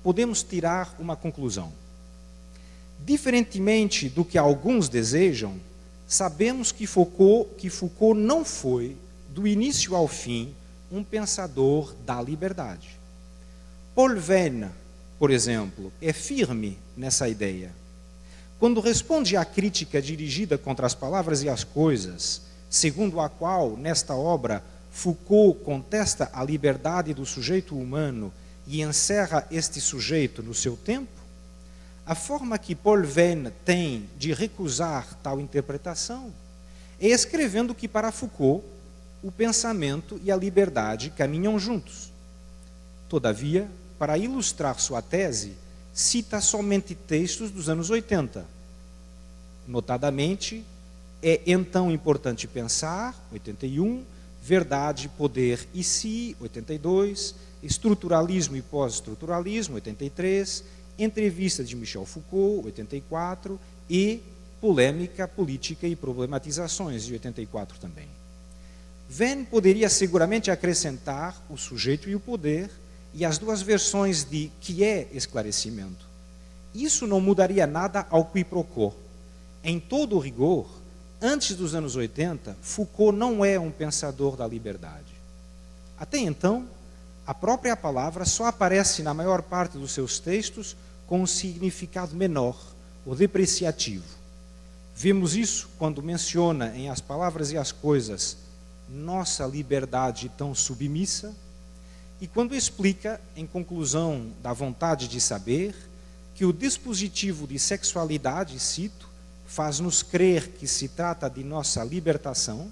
podemos tirar uma conclusão. Diferentemente do que alguns desejam, sabemos que Foucault não foi, do início ao fim, um pensador da liberdade. Paul Venn, por exemplo, é firme nessa ideia. Quando responde à crítica dirigida contra as palavras e as coisas, segundo a qual, nesta obra, Foucault contesta a liberdade do sujeito humano e encerra este sujeito no seu tempo, a forma que Paul Venn tem de recusar tal interpretação é escrevendo que, para Foucault, o pensamento e a liberdade caminham juntos. Todavia, para ilustrar sua tese, cita somente textos dos anos 80. Notadamente, é então importante pensar, 81, Verdade, Poder e Si, 82, Estruturalismo e Pós-estruturalismo, 83, Entrevista de Michel Foucault, 84, e Polêmica, Política e Problematizações, de 84 também. Venn poderia seguramente acrescentar o sujeito e o poder e as duas versões de que é esclarecimento. Isso não mudaria nada ao qui pro quo. Em todo o rigor, antes dos anos 80, Foucault não é um pensador da liberdade. Até então, a própria palavra só aparece na maior parte dos seus textos com um significado menor, ou depreciativo. Vemos isso quando menciona em As Palavras e as Coisas nossa liberdade tão submissa, e quando explica, em conclusão da vontade de saber, que o dispositivo de sexualidade, cito, faz-nos crer que se trata de nossa libertação,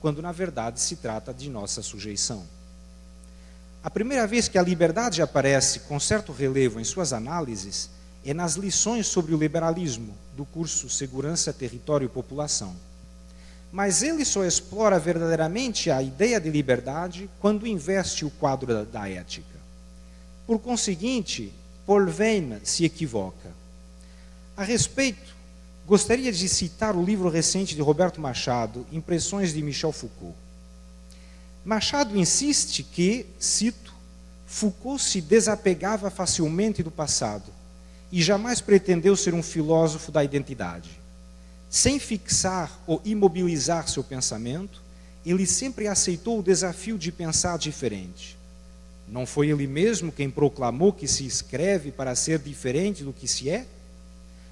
quando na verdade se trata de nossa sujeição. A primeira vez que a liberdade aparece com certo relevo em suas análises é nas lições sobre o liberalismo do curso Segurança, Território e População. Mas ele só explora verdadeiramente a ideia de liberdade quando investe o quadro da ética. Por conseguinte, Paul Venn se equivoca. A respeito, gostaria de citar o livro recente de Roberto Machado, Impressões de Michel Foucault. Machado insiste que, cito, Foucault se desapegava facilmente do passado e jamais pretendeu ser um filósofo da identidade. Sem fixar ou imobilizar seu pensamento, ele sempre aceitou o desafio de pensar diferente. Não foi ele mesmo quem proclamou que se escreve para ser diferente do que se é?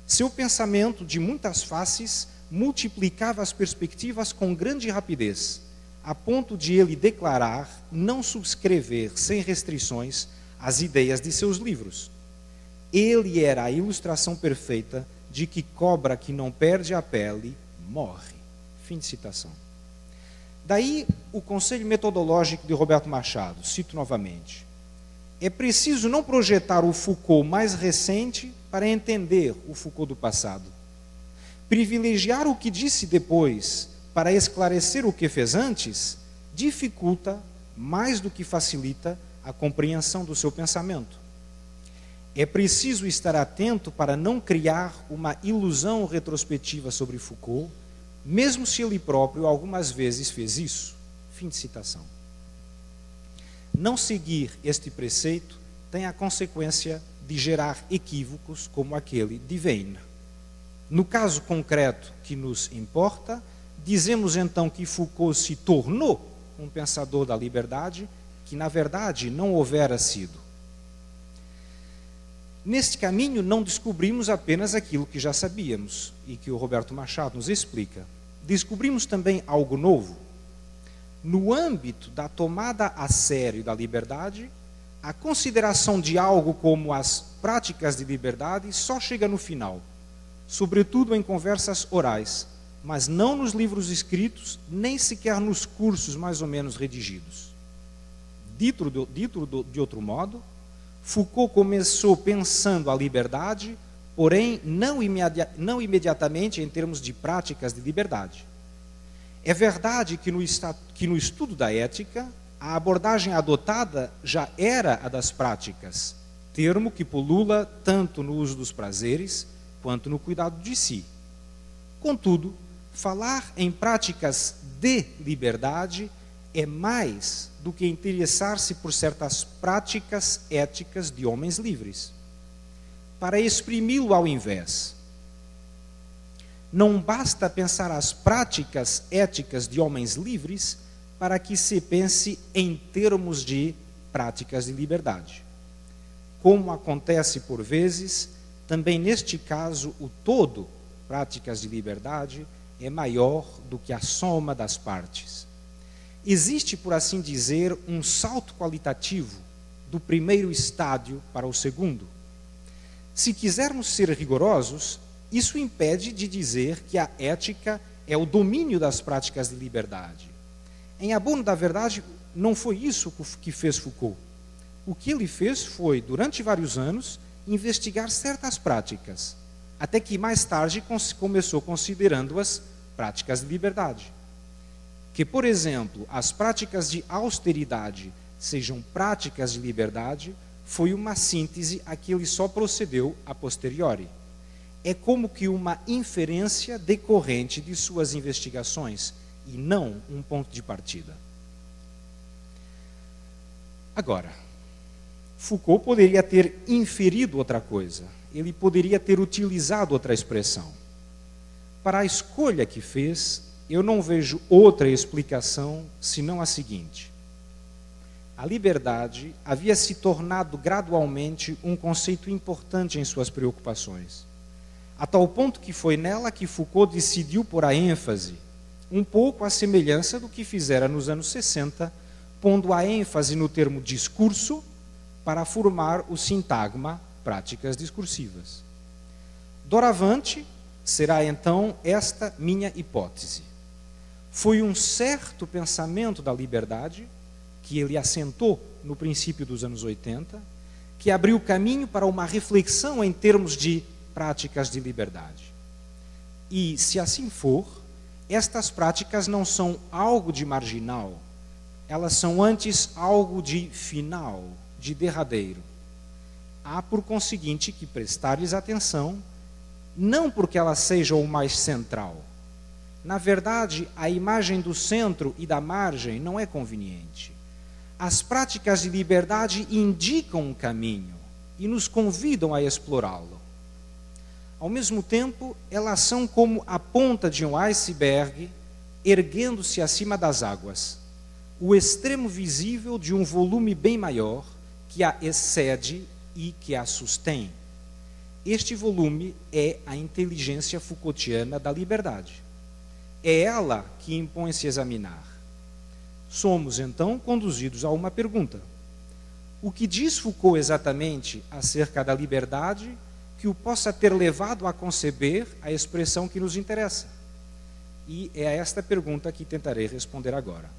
Seu pensamento, de muitas faces, multiplicava as perspectivas com grande rapidez, a ponto de ele declarar não subscrever sem restrições as ideias de seus livros. Ele era a ilustração perfeita de que cobra que não perde a pele, morre. Fim de citação. Daí o conselho metodológico de Roberto Machado, cito novamente. É preciso não projetar o Foucault mais recente para entender o Foucault do passado. Privilegiar o que disse depois para esclarecer o que fez antes, dificulta, mais do que facilita, a compreensão do seu pensamento. É preciso estar atento para não criar uma ilusão retrospectiva sobre Foucault, mesmo se ele próprio algumas vezes fez isso. Fim de citação. Não seguir este preceito tem a consequência de gerar equívocos como aquele de Venn. No caso concreto que nos importa, dizemos então que Foucault se tornou um pensador da liberdade, que na verdade não houvera sido. Neste caminho, não descobrimos apenas aquilo que já sabíamos e que o Roberto Machado nos explica. Descobrimos também algo novo. No âmbito da tomada a sério da liberdade, a consideração de algo como as práticas de liberdade só chega no final, sobretudo em conversas orais, mas não nos livros escritos, nem sequer nos cursos mais ou menos redigidos. Dito de outro modo, Foucault começou pensando a liberdade, porém não imediatamente em termos de práticas de liberdade. É verdade que no estudo da ética, a abordagem adotada já era a das práticas, termo que pulula tanto no uso dos prazeres quanto no cuidado de si. Contudo, falar em práticas de liberdade é mais do que interessar-se por certas práticas éticas de homens livres. Para exprimi-lo ao invés, não basta pensar as práticas éticas de homens livres para que se pense em termos de práticas de liberdade. Como acontece por vezes, também neste caso o todo, práticas de liberdade, é maior do que a soma das partes. Existe, por assim dizer, um salto qualitativo do primeiro estádio para o segundo. Se quisermos ser rigorosos, isso impede de dizer que a ética é o domínio das práticas de liberdade. Em abono da verdade, não foi isso que fez Foucault. O que ele fez foi, durante vários anos, investigar certas práticas, até que mais tarde começou considerando-as práticas de liberdade. Que, por exemplo, as práticas de austeridade sejam práticas de liberdade, foi uma síntese a que ele só procedeu a posteriori. É como que uma inferência decorrente de suas investigações, e não um ponto de partida. Agora, Foucault poderia ter inferido outra coisa, ele poderia ter utilizado outra expressão. Para a escolha que fez, eu não vejo outra explicação senão a seguinte: a liberdade havia se tornado gradualmente um conceito importante em suas preocupações, a tal ponto que foi nela que Foucault decidiu pôr a ênfase, um pouco à semelhança do que fizera nos anos 60, pondo a ênfase no termo discurso para formar o sintagma práticas discursivas. Doravante, será então esta minha hipótese. Foi um certo pensamento da liberdade, que ele assentou no princípio dos anos 80, que abriu caminho para uma reflexão em termos de práticas de liberdade. E, se assim for, estas práticas não são algo de marginal, elas são antes algo de final, de derradeiro. Há, por conseguinte, que prestar-lhes atenção, não porque elas sejam o mais central. Na verdade, a imagem do centro e da margem não é conveniente. As práticas de liberdade indicam um caminho e nos convidam a explorá-lo. Ao mesmo tempo, elas são como a ponta de um iceberg erguendo-se acima das águas, o extremo visível de um volume bem maior que a excede e que a sustém. Este volume é a inteligência Foucaultiana da liberdade. É ela que impõe-se examinar. Somos, então, conduzidos a uma pergunta. O que diz Foucault exatamente acerca da liberdade que o possa ter levado a conceber a expressão que nos interessa? E é a esta pergunta que tentarei responder agora.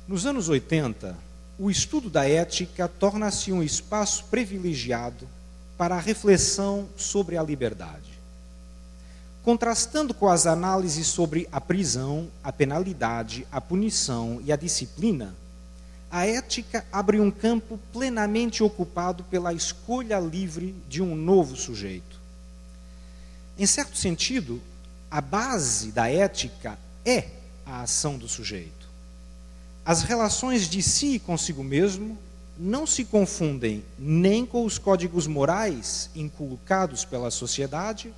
Nos anos 80, o estudo da ética torna-se um espaço privilegiado para a reflexão sobre a liberdade. Contrastando com as análises sobre a prisão, a penalidade, a punição e a disciplina, a ética abre um campo plenamente ocupado pela escolha livre de um novo sujeito. Em certo sentido, a base da ética é a ação do sujeito. As relações de si consigo mesmo não se confundem nem com os códigos morais inculcados pela sociedade,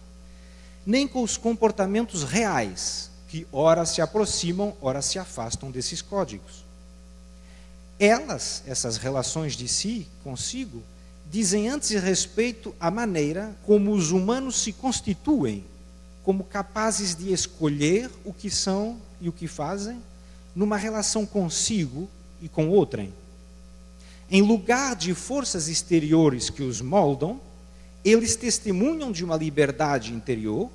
nem com os comportamentos reais, que ora se aproximam, ora se afastam desses códigos. essas relações de si, consigo, dizem antes respeito à maneira como os humanos se constituem, como capazes de escolher o que são e o que fazem, numa relação consigo e com outrem. Em lugar de forças exteriores que os moldam, eles testemunham de uma liberdade interior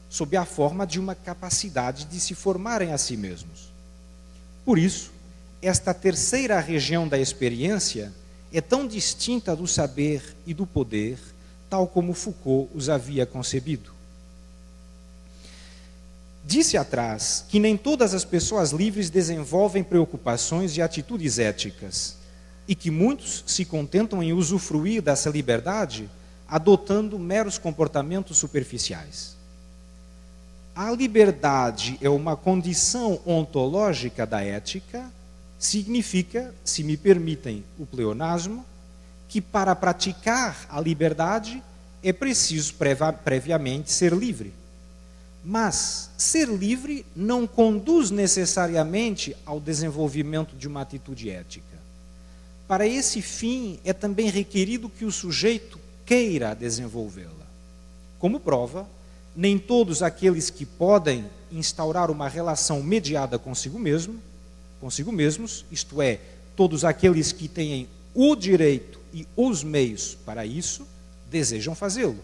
sob a forma de uma capacidade de se formarem a si mesmos. Por isso, esta terceira região da experiência é tão distinta do saber e do poder, tal como Foucault os havia concebido. Disse atrás que nem todas as pessoas livres desenvolvem preocupações e atitudes éticas, e que muitos se contentam em usufruir dessa liberdade adotando meros comportamentos superficiais. A liberdade é uma condição ontológica da ética, significa, se me permitem o pleonasmo, que para praticar a liberdade é preciso previamente ser livre. Mas ser livre não conduz necessariamente ao desenvolvimento de uma atitude ética. Para esse fim, é também requerido que o sujeito queira desenvolvê-la. Como prova, nem todos aqueles que podem instaurar uma relação mediada consigo mesmos, isto é, todos aqueles que têm o direito e os meios para isso, desejam fazê-lo.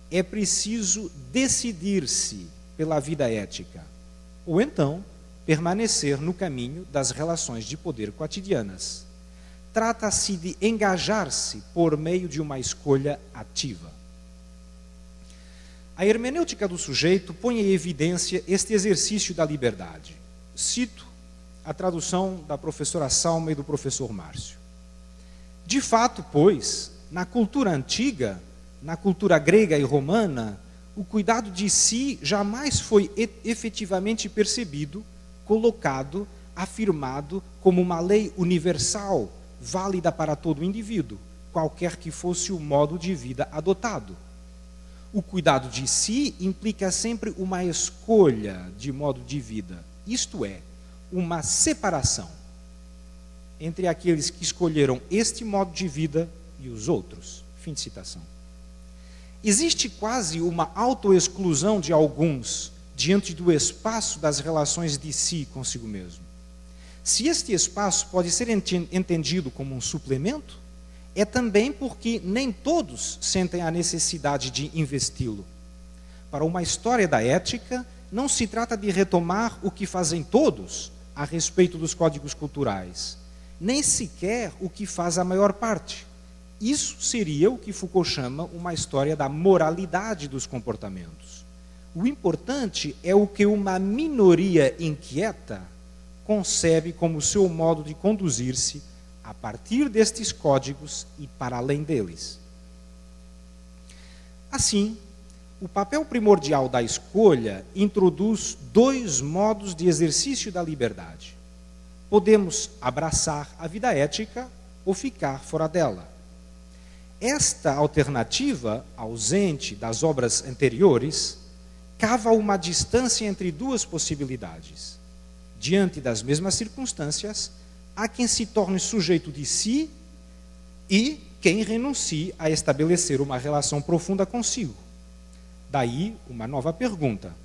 É preciso decidir-se pela vida ética, ou então permanecer no caminho das relações de poder cotidianas. Trata-se de engajar-se por meio de uma escolha ativa. A hermenêutica do sujeito põe em evidência este exercício da liberdade. Cito a tradução da professora Salma e do professor Márcio. De fato, pois, na cultura antiga, na cultura grega e romana, o cuidado de si jamais foi efetivamente percebido, colocado, afirmado como uma lei universal, válida para todo indivíduo, qualquer que fosse o modo de vida adotado. O cuidado de si implica sempre uma escolha de modo de vida, isto é, uma separação entre aqueles que escolheram este modo de vida e os outros. Fim de citação. Existe quase uma autoexclusão de alguns diante do espaço das relações de si consigo mesmo. Se este espaço pode ser entendido como um suplemento, é também porque nem todos sentem a necessidade de investi-lo. Para uma história da ética, não se trata de retomar o que fazem todos a respeito dos códigos culturais, nem sequer o que faz a maior parte. Isso seria o que Foucault chama uma história da moralidade dos comportamentos. O importante é o que uma minoria inquieta concebe como seu modo de conduzir-se a partir destes códigos e para além deles. Assim, o papel primordial da escolha introduz dois modos de exercício da liberdade. Podemos abraçar a vida ética ou ficar fora dela. Esta alternativa, ausente das obras anteriores, cava uma distância entre duas possibilidades. Diante das mesmas circunstâncias, há quem se torne sujeito de si e quem renuncie a estabelecer uma relação profunda consigo. Daí uma nova pergunta: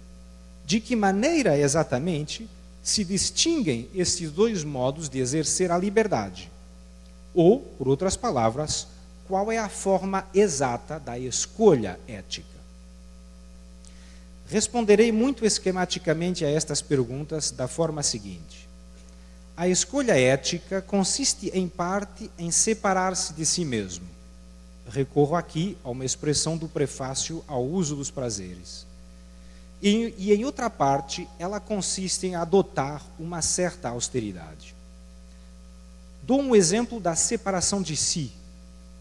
de que maneira exatamente se distinguem estes dois modos de exercer a liberdade? Ou, por outras palavras, qual é a forma exata da escolha ética? Responderei muito esquematicamente a estas perguntas da forma seguinte. A escolha ética consiste, em parte, em separar-se de si mesmo. Recorro aqui a uma expressão do prefácio ao uso dos prazeres. E em outra parte, ela consiste em adotar uma certa austeridade. Dou um exemplo da separação de si,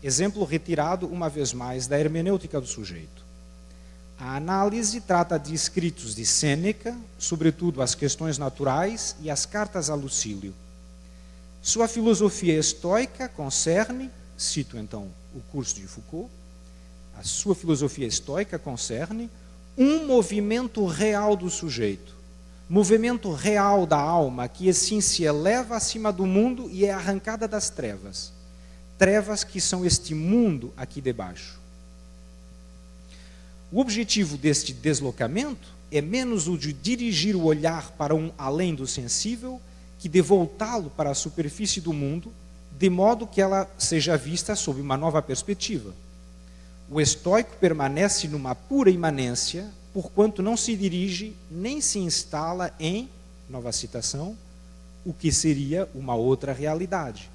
exemplo retirado, uma vez mais, da hermenêutica do sujeito. A análise trata de escritos de Sêneca, sobretudo as questões naturais e as cartas a Lucílio. Sua filosofia estoica concerne, cito então o curso de Foucault, a sua filosofia estoica concerne um movimento real do sujeito, movimento real da alma que assim se eleva acima do mundo e é arrancada das trevas. Trevas que são este mundo aqui debaixo. O objetivo deste deslocamento é menos o de dirigir o olhar para um além do sensível, que de voltá-lo para a superfície do mundo, de modo que ela seja vista sob uma nova perspectiva. O estoico permanece numa pura imanência, porquanto não se dirige nem se instala em, nova citação, o que seria uma outra realidade.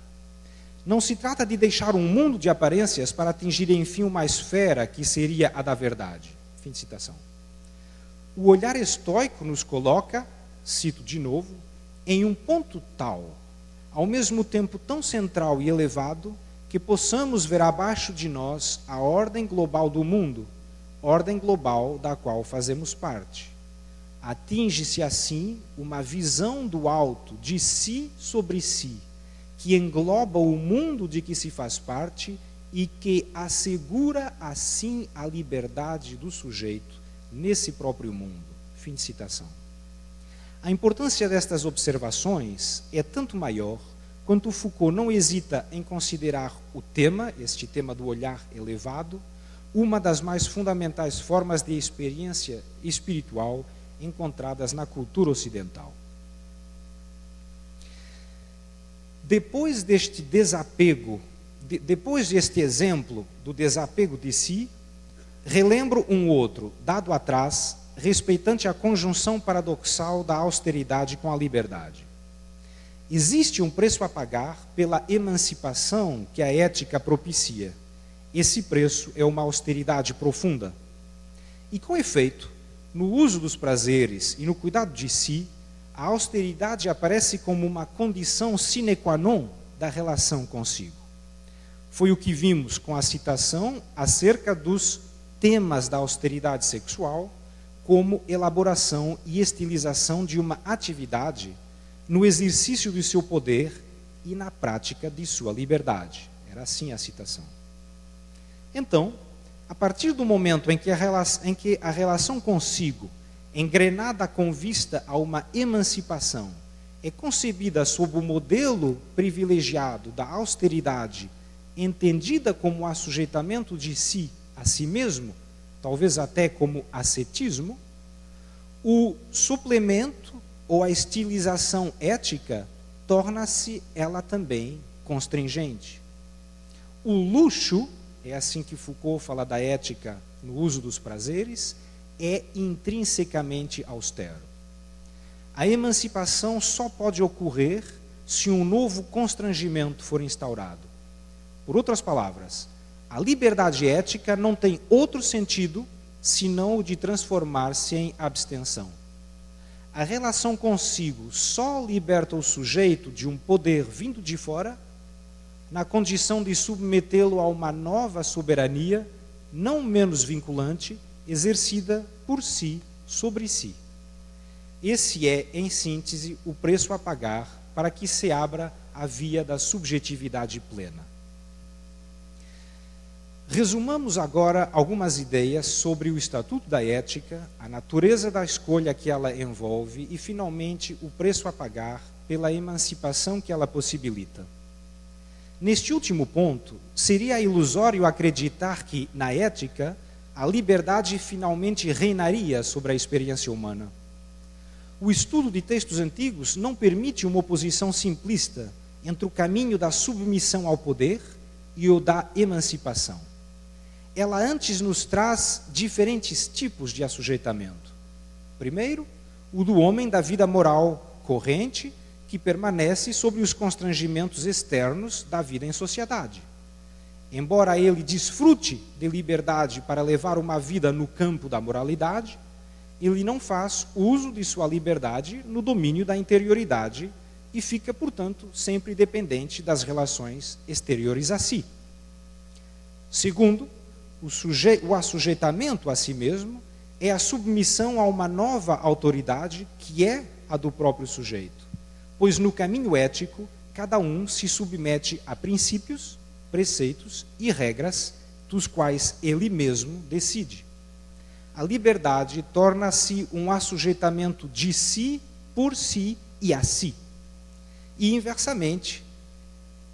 Não se trata de deixar um mundo de aparências para atingir, enfim, uma esfera que seria a da verdade. Fim de citação. O olhar estoico nos coloca, cito de novo, em um ponto tal, ao mesmo tempo tão central e elevado, que possamos ver abaixo de nós a ordem global do mundo, ordem global da qual fazemos parte. Atinge-se assim uma visão do alto de si sobre si, que engloba o mundo de que se faz parte e que assegura assim a liberdade do sujeito nesse próprio mundo. Fim de citação. A importância destas observações é tanto maior quanto Foucault não hesita em considerar o tema, este tema do olhar elevado, uma das mais fundamentais formas de experiência espiritual encontradas na cultura ocidental. Depois deste desapego, depois deste exemplo do desapego de si, relembro um outro, dado atrás, respeitante a conjunção paradoxal da austeridade com a liberdade. Existe um preço a pagar pela emancipação que a ética propicia. Esse preço é uma austeridade profunda. E, com efeito, no uso dos prazeres e no cuidado de si, a austeridade aparece como uma condição sine qua non da relação consigo. Foi o que vimos com a citação acerca dos temas da austeridade sexual, como elaboração e estilização de uma atividade no exercício do seu poder e na prática de sua liberdade. Era assim a citação. Então, a partir do momento em que a relação consigo, engrenada com vista a uma emancipação, é concebida sob o modelo privilegiado da austeridade, entendida como o assujeitamento de si a si mesmo, talvez até como ascetismo, o suplemento ou a estilização ética torna-se ela também constringente. O luxo, é assim que Foucault fala da ética no uso dos prazeres, é intrinsecamente austero. A emancipação só pode ocorrer se um novo constrangimento for instaurado. Por outras palavras, a liberdade ética não tem outro sentido senão o de transformar-se em abstenção. A relação consigo só liberta o sujeito de um poder vindo de fora, na condição de submetê-lo a uma nova soberania, não menos vinculante, exercida por si sobre si. Esse é, em síntese, o preço a pagar para que se abra a via da subjetividade plena. Resumamos agora algumas ideias sobre o Estatuto da Ética, a natureza da escolha que ela envolve e, finalmente, o preço a pagar pela emancipação que ela possibilita. Neste último ponto, seria ilusório acreditar que, na ética, a liberdade finalmente reinaria sobre a experiência humana. O estudo de textos antigos não permite uma oposição simplista entre o caminho da submissão ao poder e o da emancipação. Ela antes nos traz diferentes tipos de assujeitamento. Primeiro, o do homem da vida moral corrente, que permanece sob os constrangimentos externos da vida em sociedade. Embora ele desfrute de liberdade para levar uma vida no campo da moralidade, ele não faz uso de sua liberdade no domínio da interioridade e fica, portanto, sempre dependente das relações exteriores a si. Segundo, o assujeitamento a si mesmo é a submissão a uma nova autoridade que é a do próprio sujeito, pois no caminho ético cada um se submete a princípios, preceitos e regras dos quais ele mesmo decide. a liberdade torna-se um assujeitamento de si, por si e a si. E, inversamente,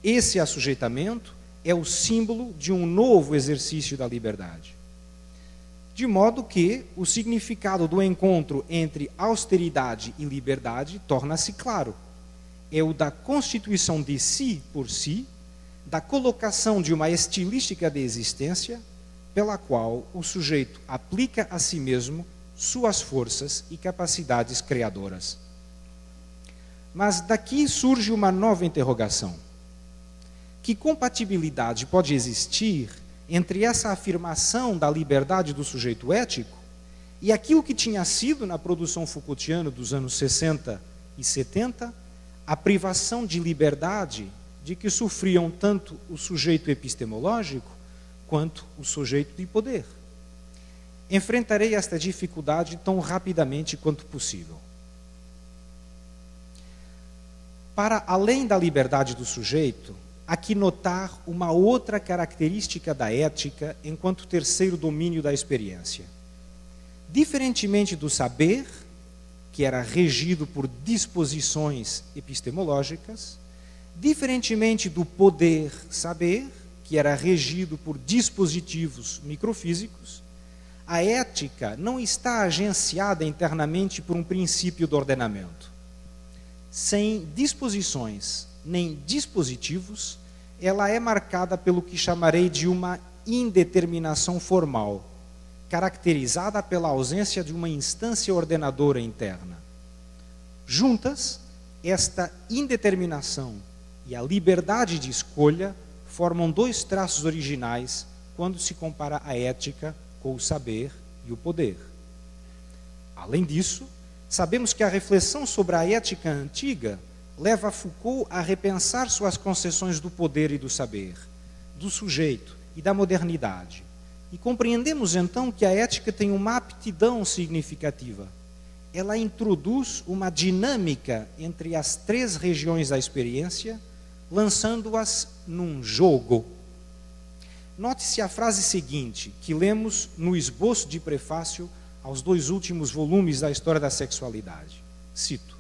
esse assujeitamento é o símbolo de um novo exercício da liberdade. De modo que o significado do encontro entre austeridade e liberdade torna-se claro. É o da constituição de si por si, da colocação de uma estilística de existência, pela qual o sujeito aplica a si mesmo suas forças e capacidades criadoras. Mas daqui surge uma nova interrogação. Que compatibilidade pode existir entre essa afirmação da liberdade do sujeito ético e aquilo que tinha sido, na produção Foucaultiana dos anos 60 e 70, a privação de liberdade de que sofriam tanto o sujeito epistemológico quanto o sujeito de poder? Enfrentarei esta dificuldade tão rapidamente quanto possível. Para além da liberdade do sujeito, há que notar uma outra característica da ética enquanto terceiro domínio da experiência. Diferentemente do saber, que era regido por disposições epistemológicas, diferentemente do poder saber, que era regido por dispositivos microfísicos, a ética não está agenciada internamente por um princípio do ordenamento. Sem disposições nem dispositivos, ela é marcada pelo que chamarei de uma indeterminação formal, caracterizada pela ausência de uma instância ordenadora interna. Juntas, esta indeterminação e a liberdade de escolha formam dois traços originais quando se compara a ética com o saber e o poder. Além disso, sabemos que a reflexão sobre a ética antiga leva Foucault a repensar suas concepções do poder e do saber, do sujeito e da modernidade. E compreendemos então que a ética tem uma aptidão significativa. Ela introduz uma dinâmica entre as três regiões da experiência, lançando-as num jogo. Note-se a frase seguinte, que lemos no esboço de prefácio aos dois últimos volumes da História da Sexualidade. Cito: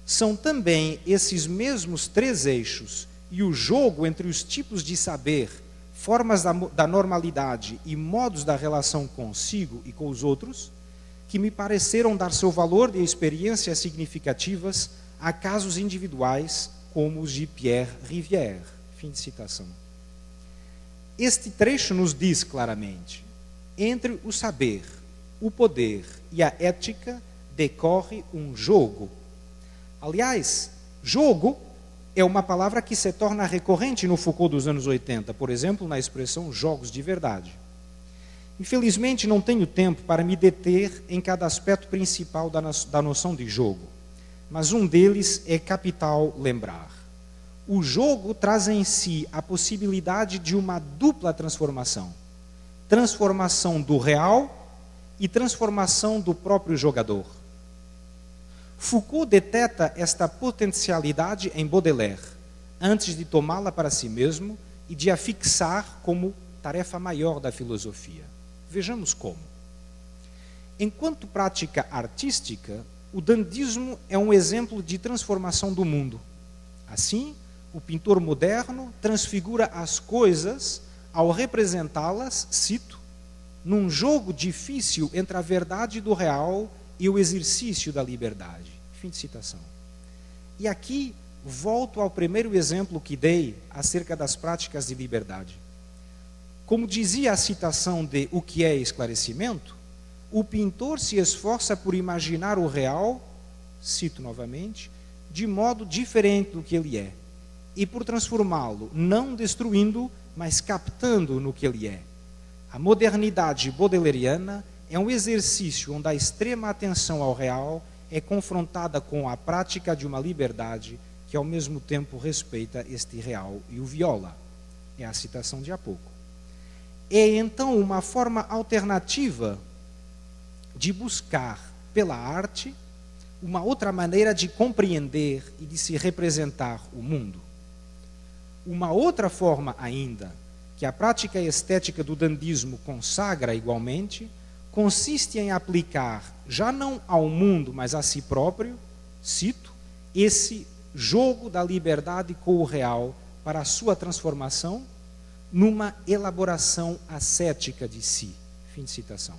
são também esses mesmos três eixos e o jogo entre os tipos de saber, formas da normalidade e modos da relação consigo e com os outros, que me pareceram dar seu valor de experiências significativas a casos individuais como os de Pierre Rivière. Fim de citação. Este trecho nos diz claramente: entre o saber, o poder e a ética decorre um jogo. Aliás, jogo é uma palavra que se torna recorrente no Foucault dos anos 80, por exemplo, na expressão jogos de verdade. Infelizmente, não tenho tempo para me deter em cada aspecto principal da noção de jogo, mas um deles é capital lembrar. O jogo traz em si a possibilidade de uma dupla transformação. Transformação do real e transformação do próprio jogador. Foucault deteta esta potencialidade em Baudelaire, antes de tomá-la para si mesmo e de a fixar como tarefa maior da filosofia. Vejamos como. Enquanto prática artística, o dandismo é um exemplo de transformação do mundo. Assim, o pintor moderno transfigura as coisas ao representá-las, cito, num jogo difícil entre a verdade do real e o exercício da liberdade. Fim de citação. E aqui volto ao primeiro exemplo que dei acerca das práticas de liberdade. Como dizia a citação de O que é esclarecimento, o pintor se esforça por imaginar o real, cito novamente, de modo diferente do que ele é, e por transformá-lo, não destruindo, mas captando no que ele é. A modernidade baudeleriana é um exercício onde a extrema atenção ao real é confrontada com a prática de uma liberdade que ao mesmo tempo respeita este real e o viola. É a citação de há pouco. É então uma forma alternativa de buscar pela arte uma outra maneira de compreender e de se representar o mundo. Uma outra forma ainda, que a prática estética do dandismo consagra igualmente, consiste em aplicar, já não ao mundo, mas a si próprio, cito, esse jogo da liberdade com o real para a sua transformação numa elaboração ascética de si. Fim de citação.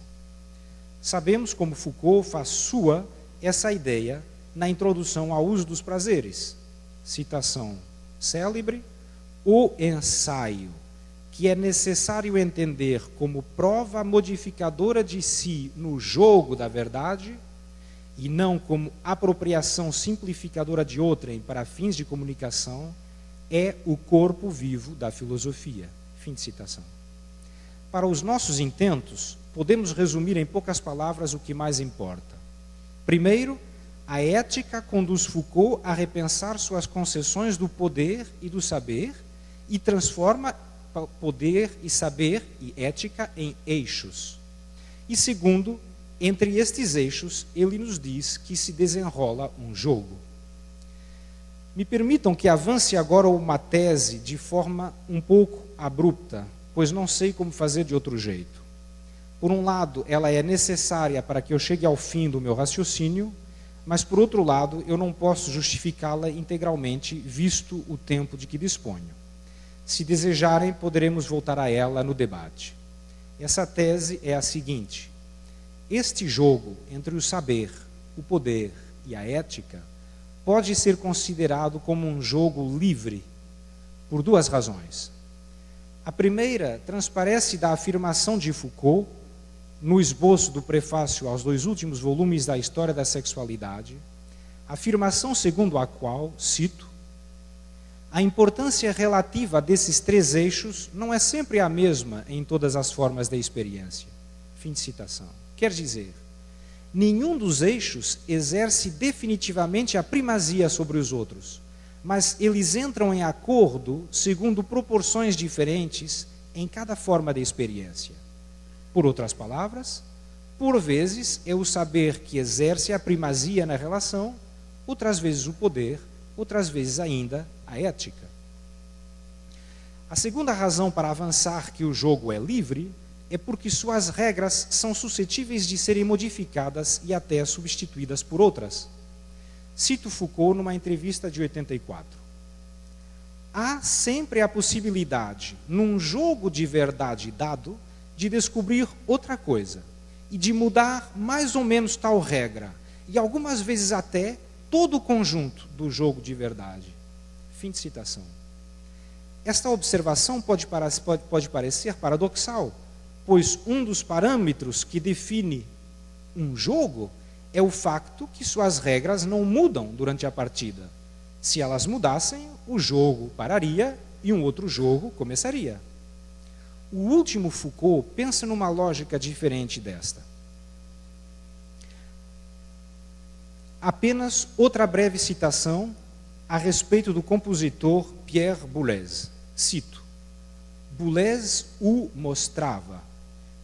Sabemos como Foucault faz sua essa ideia na introdução ao uso dos prazeres. Citação célebre: o ensaio, que é necessário entender como prova modificadora de si no jogo da verdade, e não como apropriação simplificadora de outrem para fins de comunicação, é o corpo vivo da filosofia. Fim de citação. Para os nossos intentos, podemos resumir em poucas palavras o que mais importa. Primeiro, a ética conduz Foucault a repensar suas concepções do poder e do saber e transforma poder e saber e ética em eixos. E segundo, entre estes eixos, ele nos diz que se desenrola um jogo. Me permitam que avance agora uma tese de forma um pouco abrupta, pois não sei como fazer de outro jeito. Por um lado, ela é necessária para que eu chegue ao fim do meu raciocínio, mas por outro lado, eu não posso justificá-la integralmente, visto o tempo de que disponho. Se desejarem, poderemos voltar a ela no debate. Essa tese é a seguinte: este jogo entre o saber, o poder e a ética pode ser considerado como um jogo livre, por duas razões. A primeira transparece da afirmação de Foucault, no esboço do prefácio aos 2 últimos volumes da História da Sexualidade, afirmação segundo a qual, cito, a importância relativa desses 3 eixos não é sempre a mesma em todas as formas da experiência. Fim de citação. Quer dizer, nenhum dos eixos exerce definitivamente a primazia sobre os outros, mas eles entram em acordo segundo proporções diferentes em cada forma da experiência. Por outras palavras, por vezes é o saber que exerce a primazia na relação, outras vezes o poder, outras vezes ainda a ética. A segunda razão para avançar que o jogo é livre é porque suas regras são suscetíveis de serem modificadas e até substituídas por outras. Cito Foucault numa entrevista de 84. Há sempre a possibilidade, num jogo de verdade dado, de descobrir outra coisa e de mudar mais ou menos tal regra, e algumas vezes até todo o conjunto do jogo de verdade. Fim de citação. Esta observação pode parecer paradoxal, pois um dos parâmetros que define um jogo é o facto que suas regras não mudam durante a partida. Se elas mudassem, o jogo pararia e um outro jogo começaria. O último Foucault pensa numa lógica diferente desta. Apenas outra breve citação a respeito do compositor Pierre Boulez. Cito: Boulez o mostrava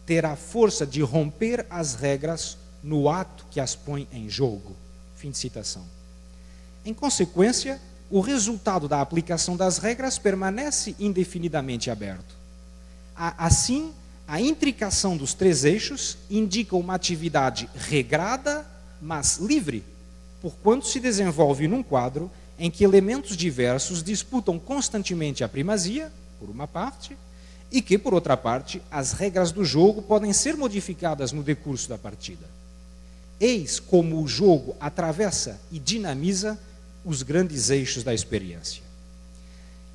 ter a força de romper as regras no ato que as põe em jogo. Fim de citação. Em consequência, o resultado da aplicação das regras permanece indefinidamente aberto. Assim, a intricação dos 3 eixos indica uma atividade regrada, mas livre, porquanto se desenvolve num quadro em que elementos diversos disputam constantemente a primazia, por uma parte, e que, por outra parte, as regras do jogo podem ser modificadas no decurso da partida. Eis como o jogo atravessa e dinamiza os grandes eixos da experiência.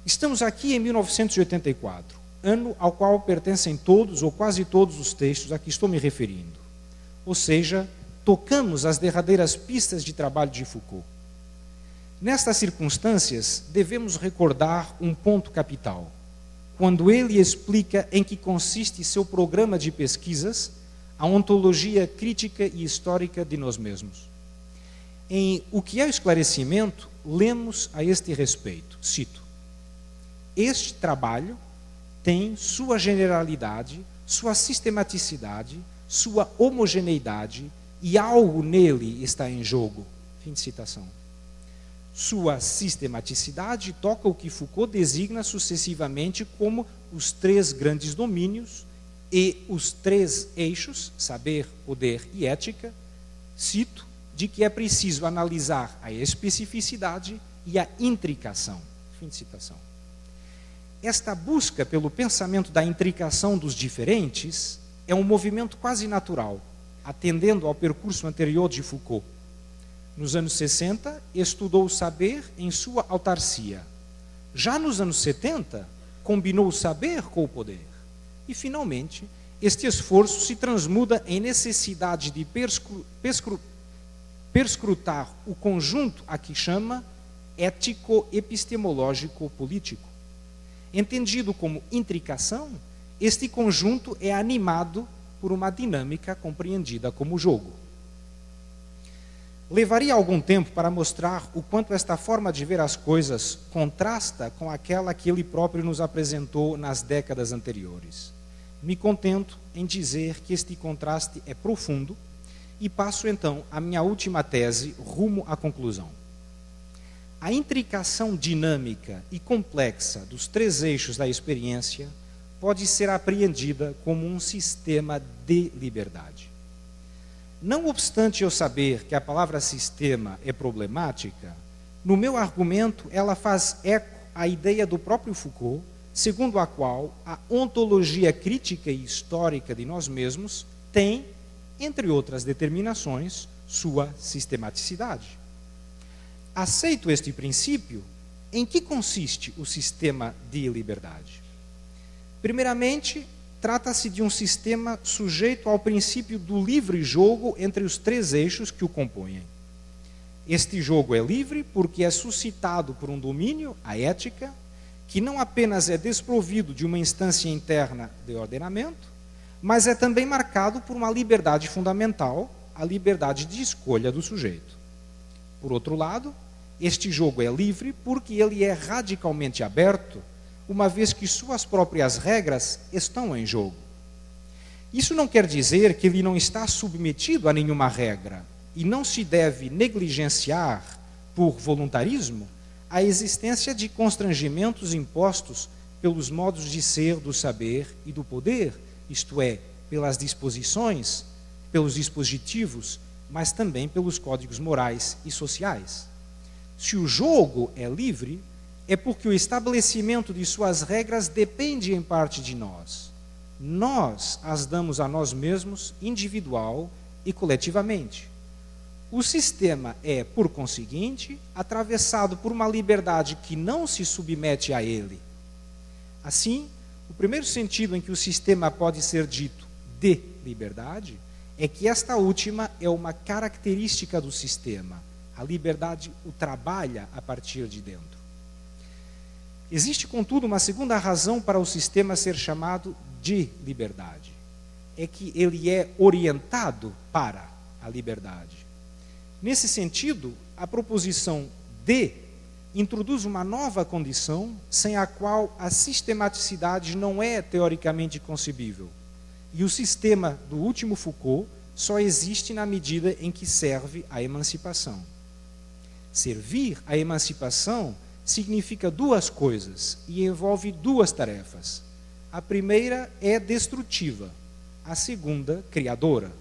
Estamos aqui em 1984, ano ao qual pertencem todos ou quase todos os textos a que estou me referindo. Ou seja, tocamos as derradeiras pistas de trabalho de Foucault. Nestas circunstâncias, devemos recordar um ponto capital, quando ele explica em que consiste seu programa de pesquisas, a ontologia crítica e histórica de nós mesmos. Em O que é o Esclarecimento, lemos a este respeito, cito: este trabalho tem sua generalidade, sua sistematicidade, sua homogeneidade, e algo nele está em jogo. Fim de citação. Sua sistematicidade toca o que Foucault designa sucessivamente como os 3 grandes domínios, e os 3 eixos, saber, poder e ética, cito, de que é preciso analisar a especificidade e a intricação. Fim de citação. Esta busca pelo pensamento da intricação dos diferentes é um movimento quase natural, atendendo ao percurso anterior de Foucault. Nos anos 60, estudou o saber em sua autarcia. Já nos anos 70, combinou o saber com o poder. E, finalmente, este esforço se transmuda em necessidade de perscrutar o conjunto a que chama ético-epistemológico-político. Entendido como intricação, este conjunto é animado por uma dinâmica compreendida como jogo. Levaria algum tempo para mostrar o quanto esta forma de ver as coisas contrasta com aquela que ele próprio nos apresentou nas décadas anteriores. Me contento em dizer que este contraste é profundo e passo então à minha última tese rumo à conclusão. A intricação dinâmica e complexa dos 3 eixos da experiência pode ser apreendida como um sistema de liberdade. Não obstante eu saber que a palavra sistema é problemática, no meu argumento ela faz eco à ideia do próprio Foucault, segundo a qual a ontologia crítica e histórica de nós mesmos tem, entre outras determinações, sua sistematicidade. Aceito este princípio, em que consiste o sistema de liberdade? Primeiramente, trata-se de um sistema sujeito ao princípio do livre jogo entre os 3 eixos que o compõem. Este jogo é livre porque é suscitado por um domínio, a ética, que não apenas é desprovido de uma instância interna de ordenamento, mas é também marcado por uma liberdade fundamental, a liberdade de escolha do sujeito. Por outro lado, este jogo é livre porque ele é radicalmente aberto, uma vez que suas próprias regras estão em jogo. Isso não quer dizer que ele não está submetido a nenhuma regra e não se deve negligenciar, por voluntarismo, a existência de constrangimentos impostos pelos modos de ser do saber e do poder, isto é, pelas disposições, pelos dispositivos, mas também pelos códigos morais e sociais. Se o jogo é livre, é porque o estabelecimento de suas regras depende em parte de nós. Nós as damos a nós mesmos, individual e coletivamente. O sistema é, por conseguinte, atravessado por uma liberdade que não se submete a ele. Assim, o primeiro sentido em que o sistema pode ser dito de liberdade é que esta última é uma característica do sistema. A liberdade o trabalha a partir de dentro. Existe, contudo, uma segunda razão para o sistema ser chamado de liberdade. É que ele é orientado para a liberdade. Nesse sentido, a proposição de introduz uma nova condição sem a qual a sistematicidade não é teoricamente concebível. E o sistema do último Foucault só existe na medida em que serve à emancipação. Servir à emancipação significa 2 coisas e envolve 2 tarefas. A primeira é destrutiva, a segunda, criadora.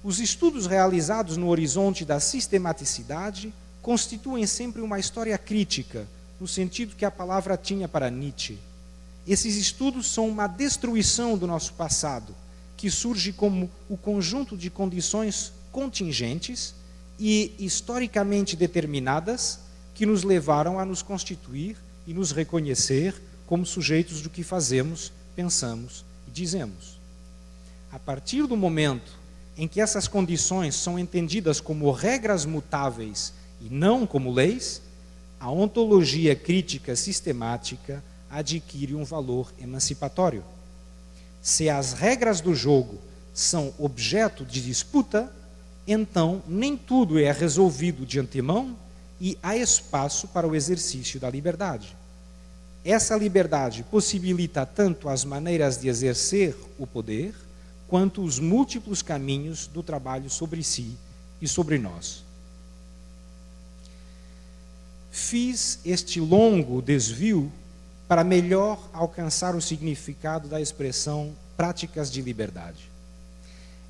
Os estudos realizados no horizonte da sistematicidade constituem sempre uma história crítica, no sentido que a palavra tinha para Nietzsche. Esses estudos são uma destruição do nosso passado, que surge como o conjunto de condições contingentes e historicamente determinadas que nos levaram a nos constituir e nos reconhecer como sujeitos do que fazemos, pensamos e dizemos. A partir do momento em que essas condições são entendidas como regras mutáveis e não como leis, a ontologia crítica sistemática adquire um valor emancipatório. Se as regras do jogo são objeto de disputa, então nem tudo é resolvido de antemão e há espaço para o exercício da liberdade. Essa liberdade possibilita tanto as maneiras de exercer o poder, quanto os múltiplos caminhos do trabalho sobre si e sobre nós. Fiz este longo desvio para melhor alcançar o significado da expressão práticas de liberdade.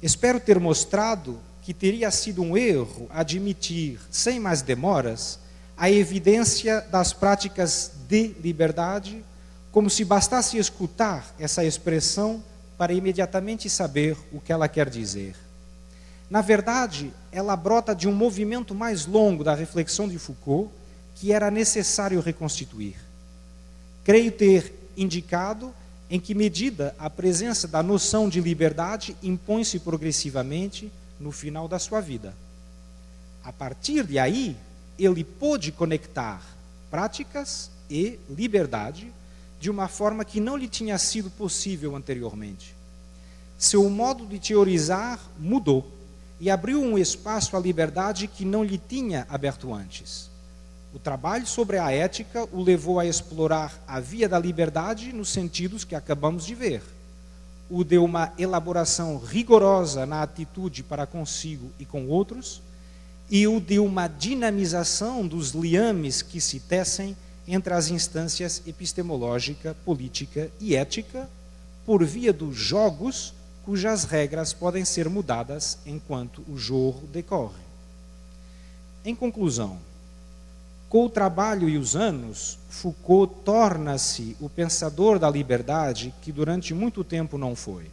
Espero ter mostrado que teria sido um erro admitir, sem mais demoras, a evidência das práticas de liberdade, como se bastasse escutar essa expressão para imediatamente saber o que ela quer dizer. Na verdade, ela brota de um movimento mais longo da reflexão de Foucault, que era necessário reconstituir. Creio ter indicado em que medida a presença da noção de liberdade impõe-se progressivamente no final da sua vida. A partir de aí, ele pôde conectar práticas e liberdade de uma forma que não lhe tinha sido possível anteriormente. Seu modo de teorizar mudou e abriu um espaço à liberdade que não lhe tinha aberto antes. O trabalho sobre a ética o levou a explorar a via da liberdade nos sentidos que acabamos de ver. O de uma elaboração rigorosa na atitude para consigo e com outros, e o de uma dinamização dos liames que se tecem entre as instâncias epistemológica, política e ética, por via dos jogos cujas regras podem ser mudadas enquanto o jogo decorre. Em conclusão, com o trabalho e os anos, Foucault torna-se o pensador da liberdade que durante muito tempo não foi.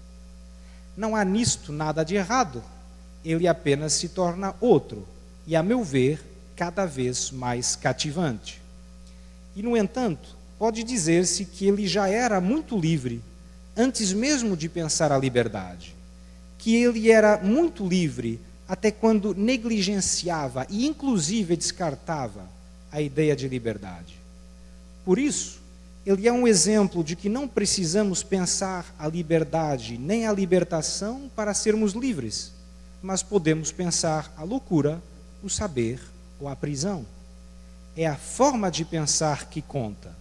Não há nisto nada de errado, ele apenas se torna outro, e a meu ver, cada vez mais cativante. E, no entanto, pode dizer-se que ele já era muito livre, antes mesmo de pensar a liberdade, que ele era muito livre até quando negligenciava e inclusive descartava a ideia de liberdade. Por isso, ele é um exemplo de que não precisamos pensar a liberdade nem a libertação para sermos livres, mas podemos pensar a loucura, o saber ou a prisão. É a forma de pensar que conta,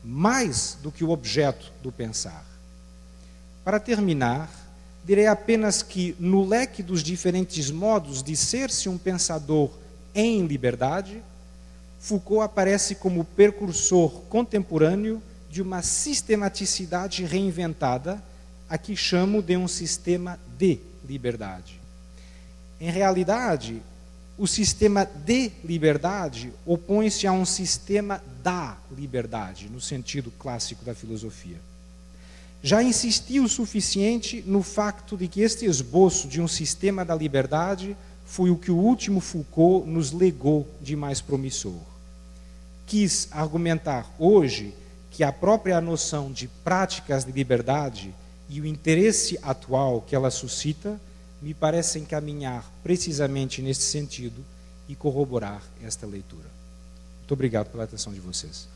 mais do que o objeto do pensar. Para terminar, direi apenas que, no leque dos diferentes modos de ser-se um pensador em liberdade, Foucault aparece como precursor contemporâneo de uma sistematicidade reinventada, a que chamo de um sistema de liberdade. Em realidade, o sistema de liberdade opõe-se a um sistema da liberdade, no sentido clássico da filosofia. Já insisti o suficiente no facto de que este esboço de um sistema da liberdade foi o que o último Foucault nos legou de mais promissor. Quis argumentar hoje que a própria noção de práticas de liberdade e o interesse atual que ela suscita me parecem caminhar precisamente neste sentido e corroborar esta leitura. Muito obrigado pela atenção de vocês.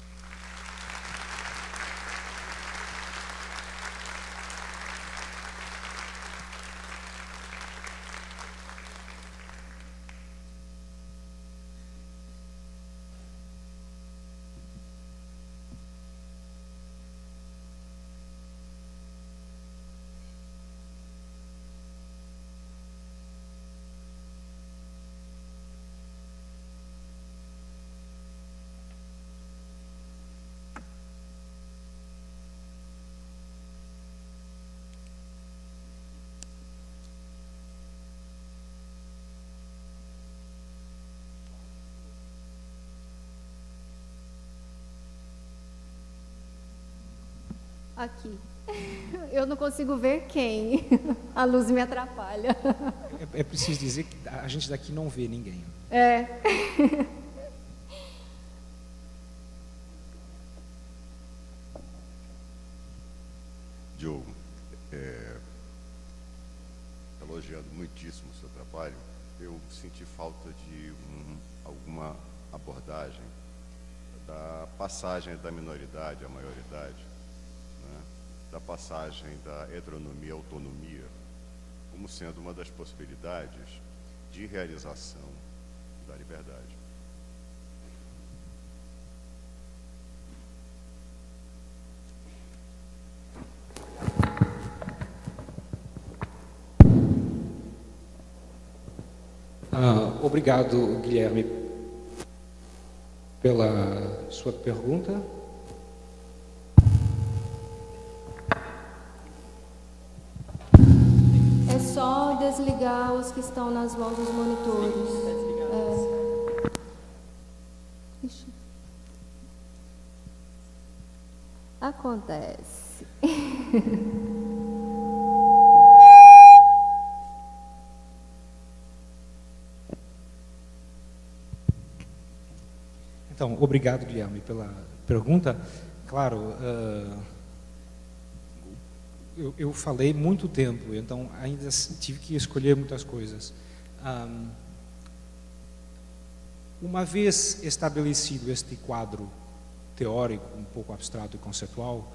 Aqui. Eu não consigo ver quem. A luz me atrapalha. É preciso dizer que a gente daqui não vê ninguém. É. Diogo, elogiando muitíssimo o seu trabalho, eu senti falta de alguma abordagem da passagem da minoridade à maioridade, né? Da passagem da heteronomia à autonomia, como sendo uma das possibilidades de realização da liberdade. Obrigado, Guilherme, pela sua pergunta. só desligar os que estão nas mãos dos monitores. Ixi. Acontece. Então, obrigado, Guilherme, pela pergunta. Claro, eu falei muito tempo, então ainda tive que escolher muitas coisas. Uma vez estabelecido este quadro teórico, um pouco abstrato e conceitual,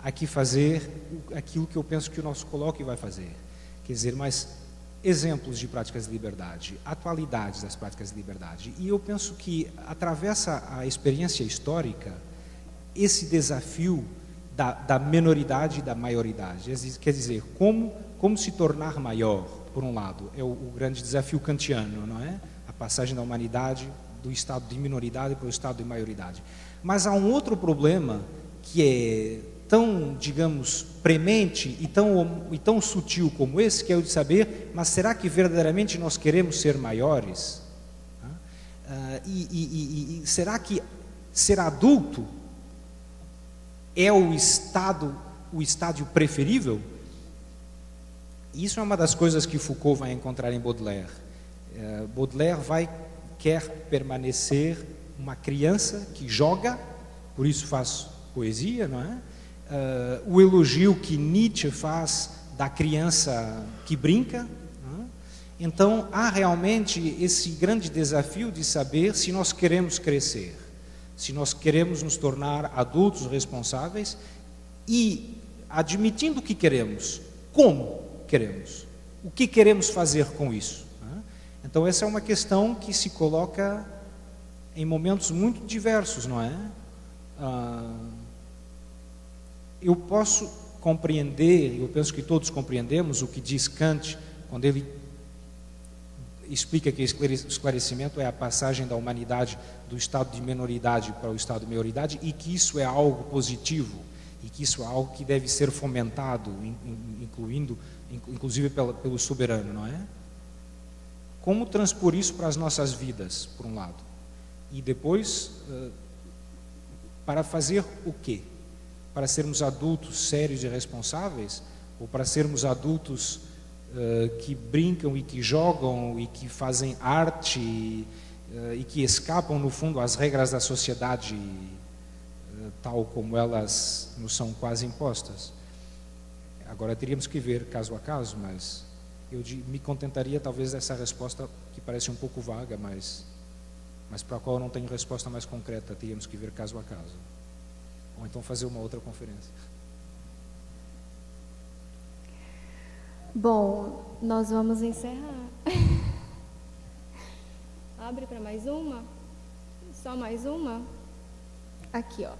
há que fazer aquilo que eu penso que o nosso colóquio vai fazer. Quer dizer, mas exemplos de práticas de liberdade, atualidades das práticas de liberdade. E eu penso que atravessa a experiência histórica esse desafio da menoridade e da maioridade. Quer dizer, como se tornar maior, por um lado, é o grande desafio kantiano, não é? A passagem da humanidade do estado de minoridade para o estado de maioridade. Mas há um outro problema que é tão, digamos, premente e tão sutil como esse, que é o de saber, mas será que verdadeiramente nós queremos ser maiores? E será que ser adulto é o estádio preferível? Isso é uma das coisas que Foucault vai encontrar em Baudelaire. Baudelaire quer permanecer uma criança que joga, por isso faz poesia, não é? O elogio que Nietzsche faz da criança que brinca. Não é? Então, há realmente esse grande desafio de saber se nós queremos crescer, se nós queremos nos tornar adultos responsáveis e, admitindo o que queremos, como queremos, o que queremos fazer com isso. Não é? Então, essa é uma questão que se coloca em momentos muito diversos, não é? Eu posso compreender, eu penso que todos compreendemos o que diz Kant, quando ele explica que esclarecimento é a passagem da humanidade do estado de menoridade para o estado de maioridade, e que isso é algo positivo, e que isso é algo que deve ser fomentado, inclusive pelo soberano, não é? Como transpor isso para as nossas vidas, por um lado? E depois, para fazer o quê? Para sermos adultos sérios e responsáveis? Ou para sermos adultos que brincam e que jogam e que fazem arte e que escapam, no fundo, às regras da sociedade tal como elas nos são quase impostas? Agora teríamos que ver caso a caso, mas eu me contentaria talvez dessa resposta que parece um pouco vaga, mas para a qual eu não tenho resposta mais concreta. Teríamos que ver caso a caso. Ou então fazer uma outra conferência. Bom, nós vamos encerrar. Abre para mais uma? Só mais uma? Aqui, ó.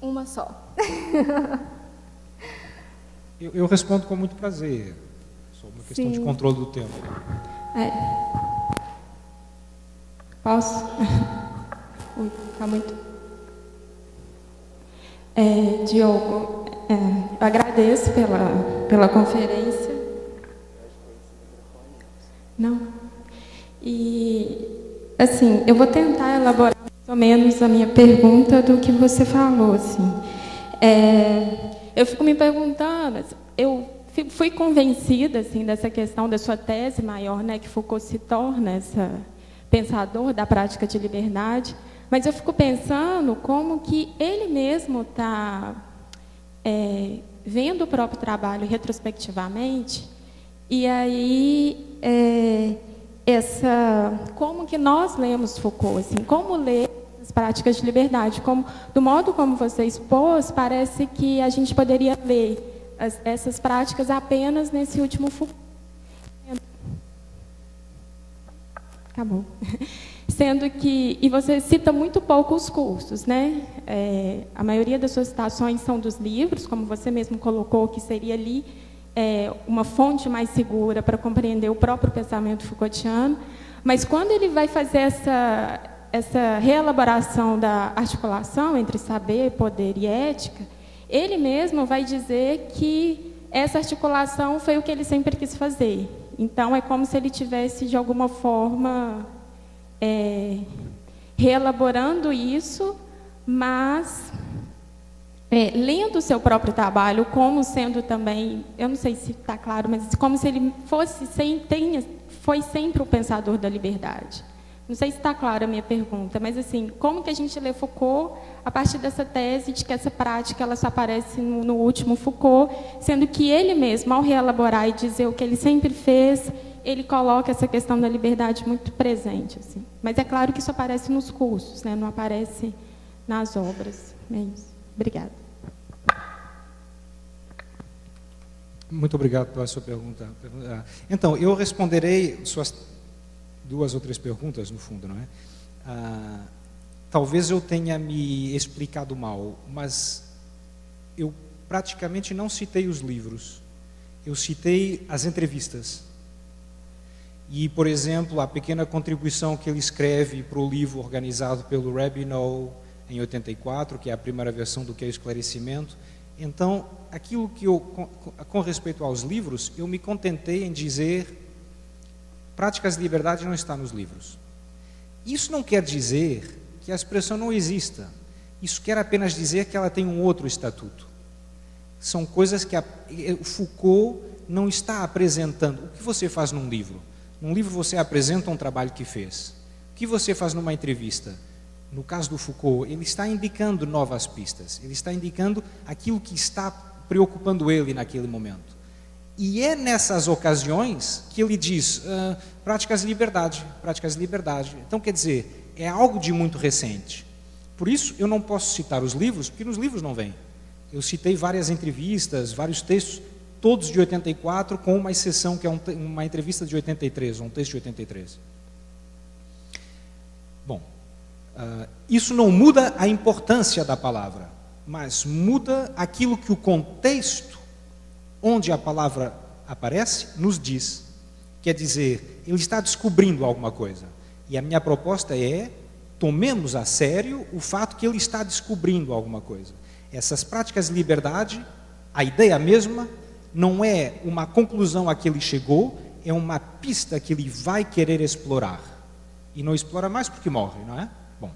Uma só. Eu respondo com muito prazer. Só uma questão de controle do tempo. Posso? Ui, tá muito... Diogo, eu agradeço pela conferência. Não. E, assim, eu vou tentar elaborar mais ou menos a minha pergunta do que você falou, assim. Eu fico me perguntando, eu fui convencida, assim, dessa questão da sua tese maior, né, que Foucault se torna esse pensador da prática de liberdade. Mas eu fico pensando como que ele mesmo está vendo o próprio trabalho retrospectivamente, e aí como que nós lemos Foucault, assim, como ler as práticas de liberdade, do modo como você expôs, parece que a gente poderia ler essas práticas apenas nesse último Foucault. Acabou. Sendo que, e você cita muito pouco os cursos, né? A maioria das suas citações são dos livros, como você mesmo colocou, que seria ali uma fonte mais segura para compreender o próprio pensamento Foucaultiano. Mas quando ele vai fazer essa reelaboração da articulação entre saber, poder e ética, ele mesmo vai dizer que essa articulação foi o que ele sempre quis fazer. Então, é como se ele tivesse, de alguma forma, reelaborando isso, mas lendo o seu próprio trabalho como sendo também, eu não sei se está claro, mas como se ele foi sempre o pensador da liberdade. Não sei se está clara a minha pergunta, mas assim, como que a gente lê Foucault a partir dessa tese de que essa prática ela só aparece no último Foucault, sendo que ele mesmo, ao reelaborar e dizer o que ele sempre fez, ele coloca essa questão da liberdade muito presente. Assim. Mas é claro que isso aparece nos cursos, né? Não aparece nas obras. É isso. Obrigada. Muito obrigado pela sua pergunta. Então, eu responderei suas 2 ou 3 perguntas, no fundo, não é? Talvez eu tenha me explicado mal, mas eu praticamente não citei os livros. Eu citei as entrevistas. E, por exemplo, a pequena contribuição que ele escreve para o livro organizado pelo Rabinow em 84, que é a primeira versão do que é o esclarecimento. Então, aquilo que com respeito aos livros, eu me contentei em dizer práticas de liberdade não está nos livros. Isso não quer dizer que a expressão não exista. Isso quer apenas dizer que ela tem um outro estatuto. São coisas que o Foucault não está apresentando. O que você faz num livro? Num livro você apresenta um trabalho que fez. O que você faz numa entrevista? No caso do Foucault, ele está indicando novas pistas. Ele está indicando aquilo que está preocupando ele naquele momento. E é nessas ocasiões que ele diz práticas de liberdade, práticas de liberdade. Então, quer dizer, é algo de muito recente. Por isso, eu não posso citar os livros, porque nos livros não vem. Eu citei várias entrevistas, vários textos, todos de 84, com uma exceção que é uma entrevista de 83, um texto de 83. Bom, isso não muda a importância da palavra, mas muda aquilo que o contexto onde a palavra aparece nos diz. Quer dizer, ele está descobrindo alguma coisa. E a minha proposta é, tomemos a sério o fato que ele está descobrindo alguma coisa. Essas práticas de liberdade, a ideia mesma, não é uma conclusão a que ele chegou, é uma pista que ele vai querer explorar. E não explora mais porque morre, não é? Bom,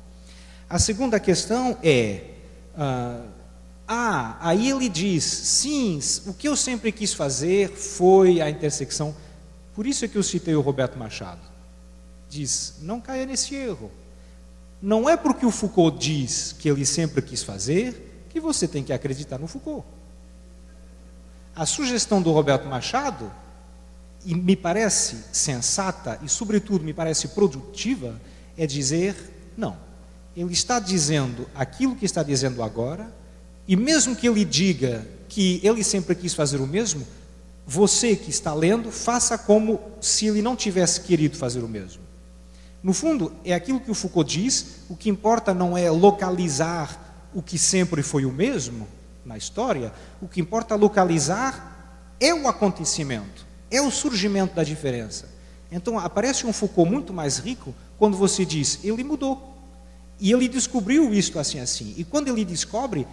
a segunda questão é... aí ele diz, sim, o que eu sempre quis fazer foi a intersecção. Por isso é que eu citei o Roberto Machado. Diz, não caia nesse erro. Não é porque o Foucault diz que ele sempre quis fazer que você tem que acreditar no Foucault. A sugestão do Roberto Machado, e me parece sensata e, sobretudo, me parece produtiva, é dizer, não, ele está dizendo aquilo que está dizendo agora, e mesmo que ele diga que ele sempre quis fazer o mesmo, você que está lendo, faça como se ele não tivesse querido fazer o mesmo. No fundo, é aquilo que o Foucault diz, o que importa não é localizar o que sempre foi o mesmo na história, o que importa localizar é o acontecimento, é o surgimento da diferença. Então, aparece um Foucault muito mais rico quando você diz, ele mudou, e ele descobriu isto assim, assim. E quando ele descobre,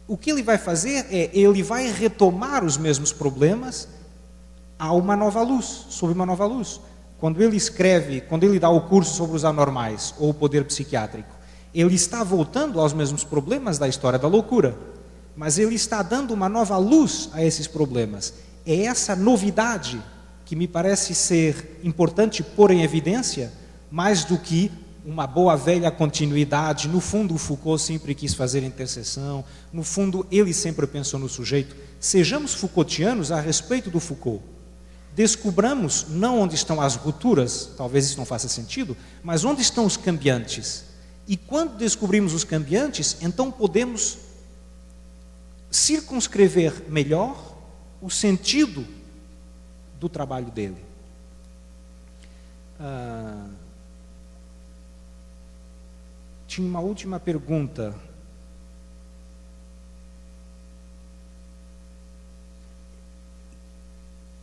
o que ele vai fazer é, ele vai retomar os mesmos problemas a uma nova luz, sob uma nova luz. Quando ele escreve, quando ele dá o curso sobre os anormais, ou o poder psiquiátrico, ele está voltando aos mesmos problemas da história da loucura, mas ele está dando uma nova luz a esses problemas. É essa novidade que me parece ser importante pôr em evidência, mais do que uma boa velha continuidade. No fundo, o Foucault sempre quis fazer interseção, no fundo, ele sempre pensou no sujeito. Sejamos Foucaultianos a respeito do Foucault. Descubramos não onde estão as rupturas, talvez isso não faça sentido, mas onde estão os cambiantes. E quando descobrimos os cambiantes, então podemos circunscrever melhor o sentido do trabalho dele. Tinha uma última pergunta.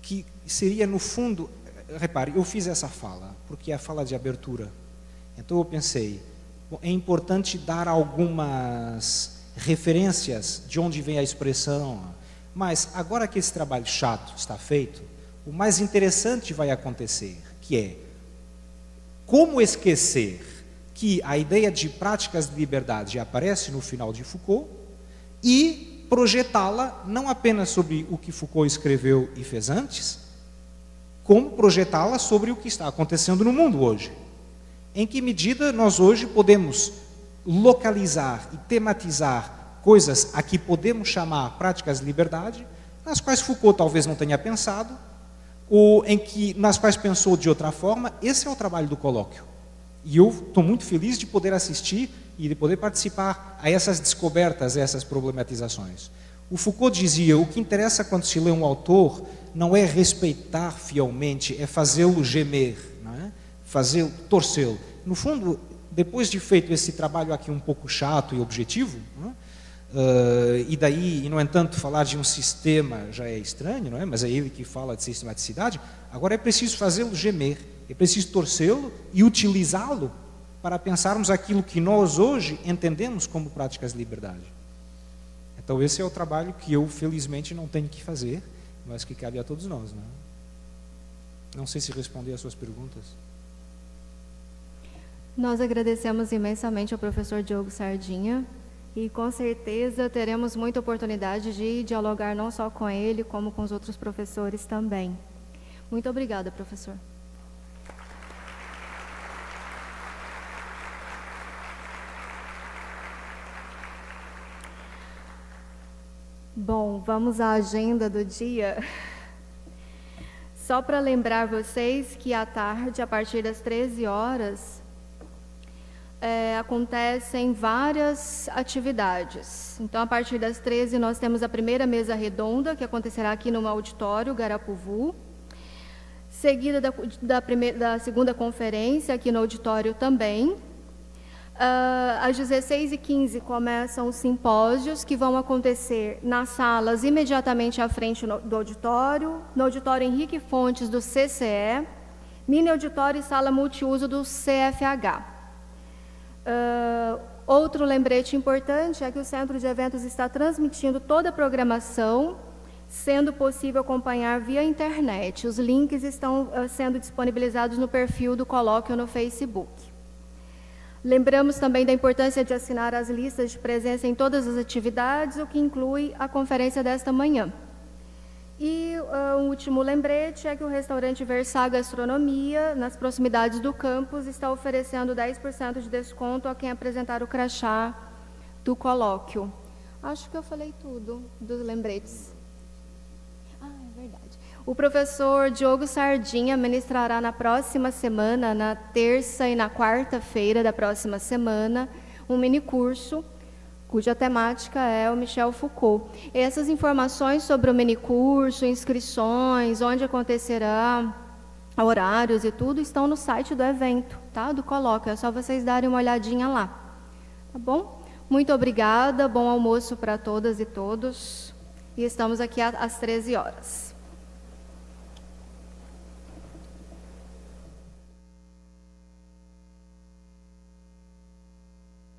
Que seria, no fundo, repare, eu fiz essa fala, porque é a fala de abertura. Então eu pensei, bom, é importante dar algumas referências de onde vem a expressão, mas agora que esse trabalho chato está feito, o mais interessante vai acontecer, que é como esquecer que a ideia de práticas de liberdade aparece no final de Foucault e projetá-la não apenas sobre o que Foucault escreveu e fez antes, como projetá-la sobre o que está acontecendo no mundo hoje. Em que medida nós hoje podemos localizar e tematizar coisas a que podemos chamar práticas de liberdade, nas quais Foucault talvez não tenha pensado, ou nas quais pensou de outra forma. Esse é o trabalho do colóquio. E eu estou muito feliz de poder assistir e de poder participar a essas descobertas, a essas problematizações. O Foucault dizia, o que interessa quando se lê um autor não é respeitar fielmente, é fazê-lo gemer, não é? Fazê-lo, torcê-lo. No fundo, depois de feito esse trabalho aqui um pouco chato e objetivo, não é? E daí, e no entanto, falar de um sistema já é estranho, não é? Mas é ele que fala de sistematicidade. Agora é preciso fazê-lo gemer, é preciso torcê-lo e utilizá-lo para pensarmos aquilo que nós hoje entendemos como práticas de liberdade. Então esse é o trabalho que eu, felizmente, não tenho que fazer, mas que cabe a todos nós, não é? Não sei se respondi às suas perguntas. Nós agradecemos imensamente ao professor Diogo Sardinha e com certeza teremos muita oportunidade de dialogar não só com ele, como com os outros professores também. Muito obrigada, professor. Bom, vamos à agenda do dia. Só para lembrar vocês que à tarde, a partir das 13 horas, acontecem várias atividades. Então, a partir das 13 nós temos a primeira mesa redonda, que acontecerá aqui no auditório Garapuvu, seguida da segunda conferência, aqui no auditório também. Às 16h15 começam os simpósios, que vão acontecer nas salas imediatamente à frente do auditório, no auditório Henrique Fontes do CCE, mini auditório e sala multiuso do CFH. Outro lembrete importante é que o Centro de Eventos está transmitindo toda a programação, sendo possível acompanhar via internet. Os links estão sendo disponibilizados no perfil do colóquio no Facebook. Lembramos também da importância de assinar as listas de presença em todas as atividades, o que inclui a conferência desta manhã. E o último lembrete é que o restaurante Versar Gastronomia, nas proximidades do campus, está oferecendo 10% de desconto a quem apresentar o crachá do colóquio. Acho que eu falei tudo dos lembretes. É verdade. O professor Diogo Sardinha ministrará na próxima semana, na terça e na quarta-feira da próxima semana, um minicurso, cuja temática é o Michel Foucault. E essas informações sobre o minicurso, inscrições, onde acontecerá, horários e tudo, estão no site do evento, tá? Do colóquio. É só vocês darem uma olhadinha lá. Tá bom? Muito obrigada, bom almoço para todas e todos. E estamos aqui às 13 horas.